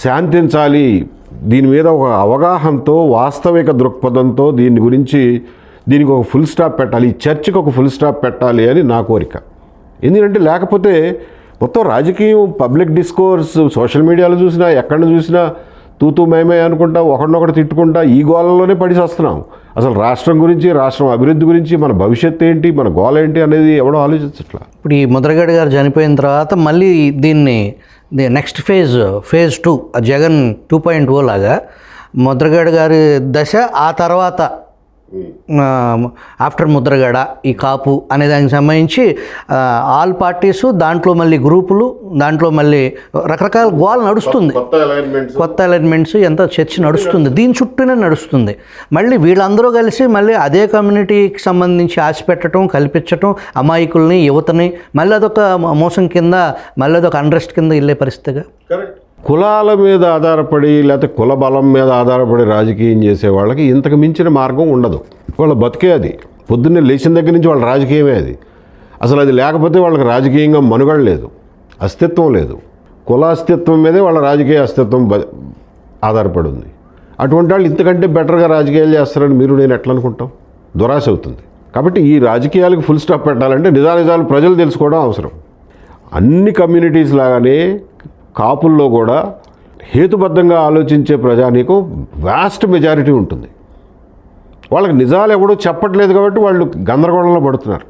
శాంతించాలి, దీని మీద ఒక అవగాహనతో, వాస్తవిక దృక్పథంతో దీనికి ఒక ఫుల్ స్టాప్ పెట్టాలి, ఈ చర్చకి ఒక ఫుల్ స్టాప్ పెట్టాలి అని నా కోరిక. ఎందుకంటే లేకపోతే మొత్తం రాజకీయం, పబ్లిక్ డిస్కోర్స్, సోషల్ మీడియాలో చూసినా ఎక్కడ చూసినా తూతూ మేమే అనుకుంటా, ఒకరినొకటి తిట్టుకుంటా ఈ గోళంలోనే పడి వస్తున్నాం. అసలు రాష్ట్రం గురించి, రాష్ట్రం అభివృద్ధి గురించి, మన భవిష్యత్తు ఏంటి, మన గోల ఏంటి అనేది ఎవడో ఆలోచించట్లా. ఇప్పుడు ఈ ముద్రగడ గారు చనిపోయిన తర్వాత మళ్ళీ దీన్ని నెక్స్ట్ ఫేజ్ 2 జగన్ 2.0 లాగా ముద్రగడ గారి దశ, ఆ తర్వాత ఆఫ్టర్ ముద్రగడ ఈ కాపు అనే దానికి సంబంధించి ఆల్ పార్టీసు, దాంట్లో మళ్ళీ గ్రూపులు, దాంట్లో మళ్ళీ రకరకాల గోల్ నడుస్తుంది, కొత్త అలైన్మెంట్స్, ఎంత చర్చ నడుస్తుంది, దీని చుట్టూనే నడుస్తుంది. మళ్ళీ వీళ్ళందరూ కలిసి మళ్ళీ అదే కమ్యూనిటీకి సంబంధించి ఆశ పెట్టడం, కల్పించటం, అమాయకుల్ని, యువతని మళ్ళీ అదొక మోసం కింద, మళ్ళీ అదొక అన్రెస్ట్ కింద వెళ్ళే పరిస్థితిగా. కులాల మీద ఆధారపడి లేకపోతే కుల బలం మీద ఆధారపడి రాజకీయం చేసే వాళ్ళకి ఇంతకు మించిన మార్గం ఉండదు. వాళ్ళ బతికే అది. పొద్దున్నే లేచిన దగ్గర నుంచి వాళ్ళ రాజకీయమే అది. అసలు అది లేకపోతే వాళ్ళకి రాజకీయంగా మనుగడ లేదు, అస్తిత్వం లేదు. కుల అస్తిత్వం మీదే వాళ్ళ రాజకీయ అస్తిత్వం ఆధారపడి ఉంది. అటువంటి వాళ్ళు ఇంతకంటే బెటర్గా రాజకీయాలు చేస్తారని నేను ఎట్లా అనుకుంటాం? దురాశ అవుతుంది. కాబట్టి ఈ రాజకీయాలకు ఫుల్ స్టాప్ పెట్టాలంటే నిజాలు ప్రజలు తెలుసుకోవడం అవసరం. అన్ని కమ్యూనిటీస్ లాగానే కాపుల్లో కూడా హేతుబద్ధంగా ఆలోచించే ప్రజానీకం వాస్ట్ మెజారిటీ ఉంటుంది. వాళ్ళకి నిజాలు ఎవడో చెప్పట్లేదు కాబట్టి వాళ్ళు గందరగోళంలో పడుతున్నారు.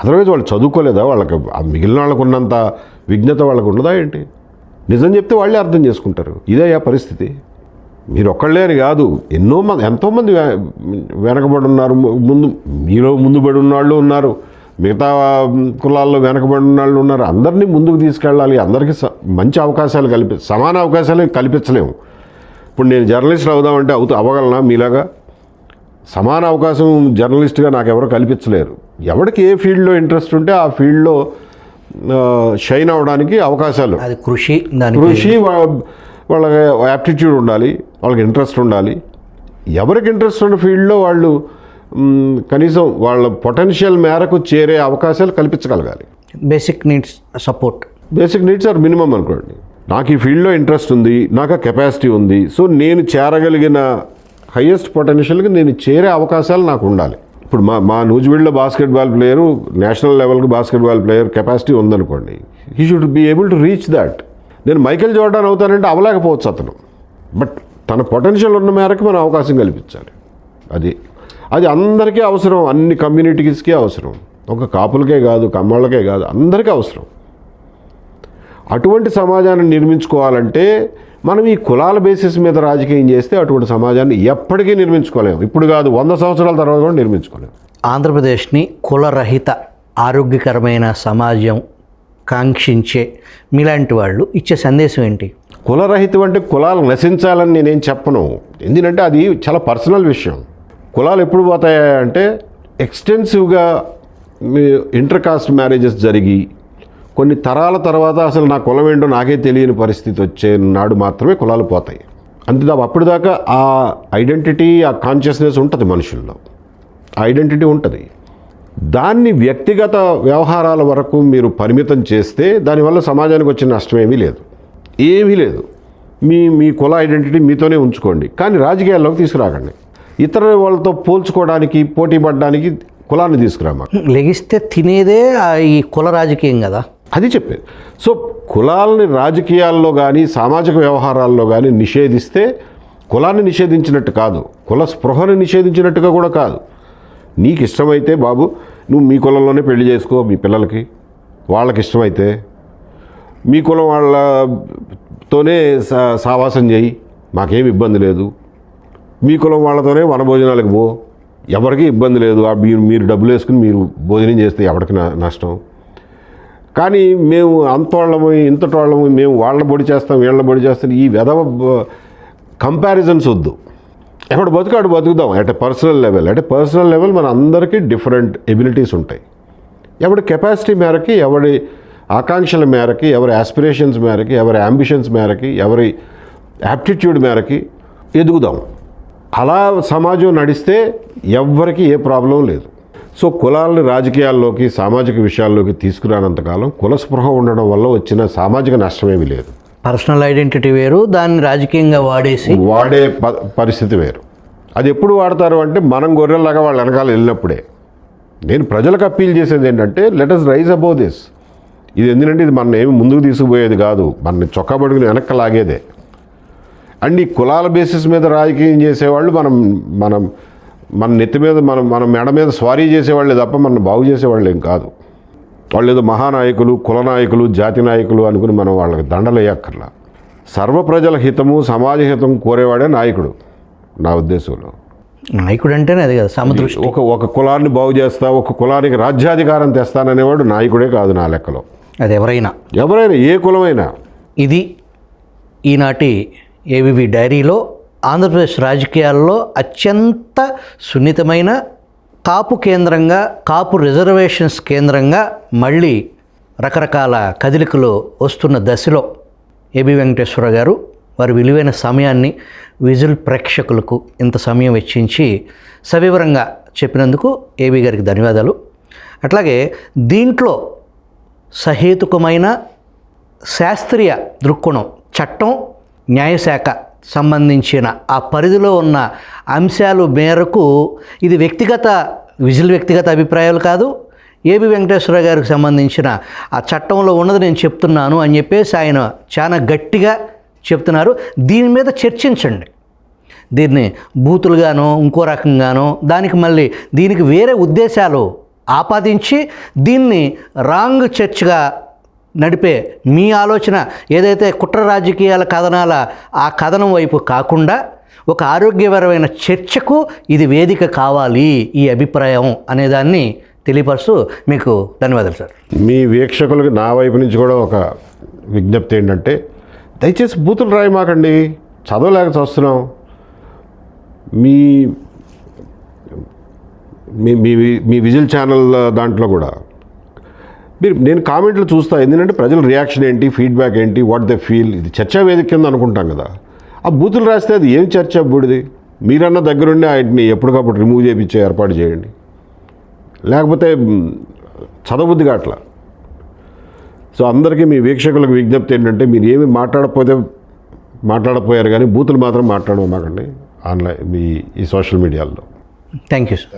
అదర్వైజ్ వాళ్ళు చదువుకోలేదా? వాళ్ళకి మిగిలిన వాళ్ళకు ఉన్నంత విజ్ఞత వాళ్ళకు ఉన్నదా ఏంటి? నిజం చెప్తే వాళ్ళే అర్థం చేసుకుంటారు. ఇదే పరిస్థితి. మీరు ఒక్కళ్ళే అని కాదు, ఎంతోమంది వెనకబడి ఉన్నారు. మీలో ముందుబడి ఉన్నవాళ్ళు ఉన్నారు, మిగతా కులాల్లో వెనకబడిన వాళ్ళు ఉన్నారు. అందరినీ ముందుకు తీసుకెళ్ళాలి, అందరికీ మంచి అవకాశాలు సమాన అవకాశాలు కల్పించలేము. ఇప్పుడు నేను జర్నలిస్ట్ అవుదామంటే అవ్వగలనా? మీలాగా సమాన అవకాశం జర్నలిస్ట్గా నాకు ఎవరు కల్పించలేరు. ఎవరికి ఏ ఫీల్డ్లో ఇంట్రెస్ట్ ఉంటే ఆ ఫీల్డ్లో షైన్ అవ్వడానికి అవకాశాలు, అది కృషి, వాళ్ళకి యాప్టిట్యూడ్ ఉండాలి, వాళ్ళకి ఇంట్రెస్ట్ ఉండాలి. ఎవరికి ఇంట్రెస్ట్ ఉన్న ఫీల్డ్లో వాళ్ళు కనీసం వాళ్ళ పొటెన్షియల్ మేరకు చేరే అవకాశాలు కల్పించగలగాలి. బేసిక్ నీడ్స్ ఆర్ మినిమం అనుకోండి. నాకు ఈ ఫీల్డ్లో ఇంట్రెస్ట్ ఉంది, నాకు ఆ కెపాసిటీ ఉంది, సో నేను చేరగలిగిన హయ్యెస్ట్ పొటెన్షియల్కి నేను చేరే అవకాశాలు నాకు ఉండాలి. ఇప్పుడు మా నూజివీడులో బాస్కెట్బాల్ ప్లేయరు, నేషనల్ లెవెల్కి బాస్కెట్బాల్ ప్లేయర్ కెపాసిటీ ఉందనుకోండి, he should be able to reach that. నేను మైకేల్ జోర్డాన్ అవుతానంటే అవలేకపోవచ్చు అతను. బట్ తన పొటెన్షియల్ ఉన్న మేరకు మనం అవకాశం కల్పించాలి. అది అందరికీ అవసరం, అన్ని కమ్యూనిటీస్కి అవసరం, ఒక కాపులకే కాదు, కమ్మళ్ళకే కాదు, అందరికీ అవసరం. అటువంటి సమాజాన్ని నిర్మించుకోవాలంటే మనం ఈ కులాల బేసిస్ మీద రాజకీయం చేస్తే అటువంటి సమాజాన్ని ఎప్పటికీ నిర్మించుకోలేము. ఇప్పుడు కాదు, 100 సంవత్సరాల తర్వాత కూడా నిర్మించుకోలేము. ఆంధ్రప్రదేశ్ని కులరహిత ఆరోగ్యకరమైన సమాజం కాంక్షించే మీలాంటి వాళ్ళు ఇచ్చే సందేశం ఏంటి? కులరహితం అంటే కులాలు నశించాలని నేనేం చెప్పను, ఎందుకంటే అది చాలా పర్సనల్ విషయం. కులాలు ఎప్పుడు పోతాయంటే ఎక్స్టెన్సివ్గా ఇంటర్ కాస్ట్ మ్యారేజెస్ జరిగి కొన్ని తరాల తర్వాత అసలు నా కులం ఏంటో నాకే తెలియని పరిస్థితి వచ్చే నాడు మాత్రమే కులాలు పోతాయి. అంతే అప్పటిదాకా ఆ ఐడెంటిటీ, ఆ కాన్షియస్నెస్ ఉంటుంది మనుషుల్లో, ఆ ఐడెంటిటీ ఉంటుంది. దాన్ని వ్యక్తిగత వ్యవహారాల వరకు మీరు పరిమితం చేస్తే దానివల్ల సమాజానికి వచ్చిన నష్టం ఏమీ లేదు. మీ కుల ఐడెంటిటీ మీతోనే ఉంచుకోండి, కానీ రాజకీయాల్లోకి తీసుకురాకండి. ఇతర వాళ్ళతో పోల్చుకోవడానికి, పోటీ పడడానికి కులాన్ని తీసుకురామా. లెగిస్తే తినేదే ఈ కుల రాజకీయం కదా, అది చెప్పేది. సో కులాలని రాజకీయాల్లో కానీ సామాజిక వ్యవహారాల్లో కానీ నిషేధిస్తే కులాన్ని నిషేధించినట్టు కాదు, కుల స్పృహను నిషేధించినట్టుగా కూడా కాదు. నీకు ఇష్టమైతే బాబు నువ్వు మీ కులంలోనే పెళ్లి చేసుకో, మీ పిల్లలకి వాళ్ళకి ఇష్టమైతే మీ కులం వాళ్ళతోనే సావాసం చేయి, మాకేం ఇబ్బంది లేదు. మీ కులం వాళ్ళతోనే వనభోజనాలకు పో, ఎవరికి ఇబ్బంది లేదు. మీరు డబ్బులు వేసుకుని మీరు భోజనం చేస్తే ఎవరికి నష్టం. కానీ మేము అంతోళ్ళము ఇంతటోళ్ళము, మేము వాళ్ళ బొడి చేస్తాం వీళ్ళ బొడి చేస్తాం, ఈ వెధవ కంపారిజన్స్ వద్దు. ఎవడు బతుకాడు బతుకుదాం. అట్ పర్సనల్ లెవెల్ మన అందరికీ డిఫరెంట్ ఎబిలిటీస్ ఉంటాయి. ఎవడి కెపాసిటీ మేరకి, ఎవడి ఆకాంక్షల మేరకి, ఎవరి ఆస్పిరేషన్స్ మేరకి, ఎవరి అంబిషన్స్ మేరకి, ఎవరి యాప్టిట్యూడ్ మేరకి ఎదుగుదాం. అలా సమాజం నడిస్తే ఎవ్వరికి ఏ ప్రాబ్లం లేదు. సో కులాలని రాజకీయాల్లోకి, సామాజిక విషయాల్లోకి తీసుకురానంతకాలం కుల స్పృహ ఉండడం వల్ల వచ్చిన సామాజిక నష్టమేమీ లేదు. పర్సనల్ ఐడెంటిటీ వేరు, దాన్ని రాజకీయంగా వాడే పరిస్థితి వేరు. అది ఎప్పుడు వాడతారు అంటే మనం గొర్రెల్లాగా వాళ్ళ వెనకాల వెళ్ళినప్పుడే. నేను ప్రజలకు అప్పీల్ చేసేది ఏంటంటే let us rise above this. ఇది ఎందుకంటే ఇది మన ఏమి ముందుకు తీసుకుపోయేది కాదు, మన చొక్కా పడుకుని వెనక్కి లాగేదే. అండ్ ఈ కులాల బేసిస్ మీద రాజకీయం చేసేవాళ్ళు మన నెత్తి మీద మన మెడ మీద స్వారీ చేసేవాళ్ళే తప్ప మనం బాగు చేసేవాళ్ళు ఏం కాదు. వాళ్ళు ఏదో మహానాయకులు, కుల నాయకులు, జాతి నాయకులు అనుకుని మనం వాళ్ళకి దండలు వేయక్కర్లా. సర్వ ప్రజల హితము, సమాజ హితం కోరేవాడే నాయకుడు నా ఉద్దేశంలో. నాయకుడు అంటేనే అది కదా సమదృష్టి. ఒక కులాన్ని బాగు చేస్తా, ఒక కులానికి రాజ్యాధికారం తెస్తాననేవాడు నాయకుడే కాదు నా లెక్కలో. అది ఎవరైనా ఏ కులమైనా. ఇది ఈనాటి ఏబీవీ డైరీలో ఆంధ్రప్రదేశ్ రాజకీయాల్లో అత్యంత సున్నితమైన కాపు కేంద్రంగా, కాపు రిజర్వేషన్స్ కేంద్రంగా మళ్ళీ రకరకాల కదలికలు వస్తున్న దశలో ఏబీ వెంకటేశ్వర గారు వారి విలువైన సమయాన్ని విజువల్ ప్రేక్షకులకు ఇంత సమయం వెచ్చించి సవివరంగా చెప్పినందుకు ఏబీ గారికి ధన్యవాదాలు. అట్లాగే దీంట్లో సహేతుకమైన శాస్త్రీయ దృక్కోణం, చట్టం, న్యాయశాఖ సంబంధించిన ఆ పరిధిలో ఉన్న అంశాలు మేరకు ఇది వ్యక్తిగత అభిప్రాయాలు కాదు, ఏబీ వెంకటేశ్వర గారికి సంబంధించిన ఆ చట్టంలో ఉన్నది నేను చెప్తున్నాను అని చెప్పేసి ఆయన చాలా గట్టిగా చెప్తున్నారు. దీని మీద చర్చించండి. దీన్ని బూతులుగానో ఇంకో రకంగానో దీనికి వేరే ఉద్దేశాలు ఆపాదించి దీన్ని రాంగ్ చర్చ్గా నడిపే మీ ఆలోచన ఏదైతే కుట్ర రాజకీయాల కథనాల ఆ కథనం వైపు కాకుండా ఒక ఆరోగ్యపరమైన చర్చకు ఇది వేదిక కావాలి, ఈ అభిప్రాయం అనేదాన్ని తెలియపరుస్తూ మీకు ధన్యవాదాలు సార్. మీ వీక్షకులకు నా వైపు నుంచి కూడా ఒక విజ్ఞప్తి ఏంటంటే దయచేసి బూతులు రాయమాకండి, చదవలేక చూస్తున్నాం. మీ మీ విజిల్ ఛానల్ దాంట్లో కూడా నేను కామెంట్లు చూస్తా, ఎందుకంటే ప్రజల రియాక్షన్ ఏంటి, ఫీడ్బ్యాక్ ఏంటి, వాట్ దే ఫీల్. ఇది చర్చా వేదిక కింద అనుకుంటాం కదా. ఆ బూతులు రాస్తే అది ఏం చర్చ బూడిది? మీరన్నా దగ్గరుండి వాటిని ఎప్పటికప్పుడు రిమూవ్ చేయించే ఏర్పాటు చేయండి, లేకపోతే చదవబుద్ధిగా అట్లా. సో అందరికీ మీ వీక్షకులకు విజ్ఞప్తి ఏంటంటే మీరు ఏమి మాట్లాడపోయారు కానీ బూతులు మాత్రం మాట్లాడమాకండి ఆన్లైన్ ఈ సోషల్ మీడియాలో. Thank you sir.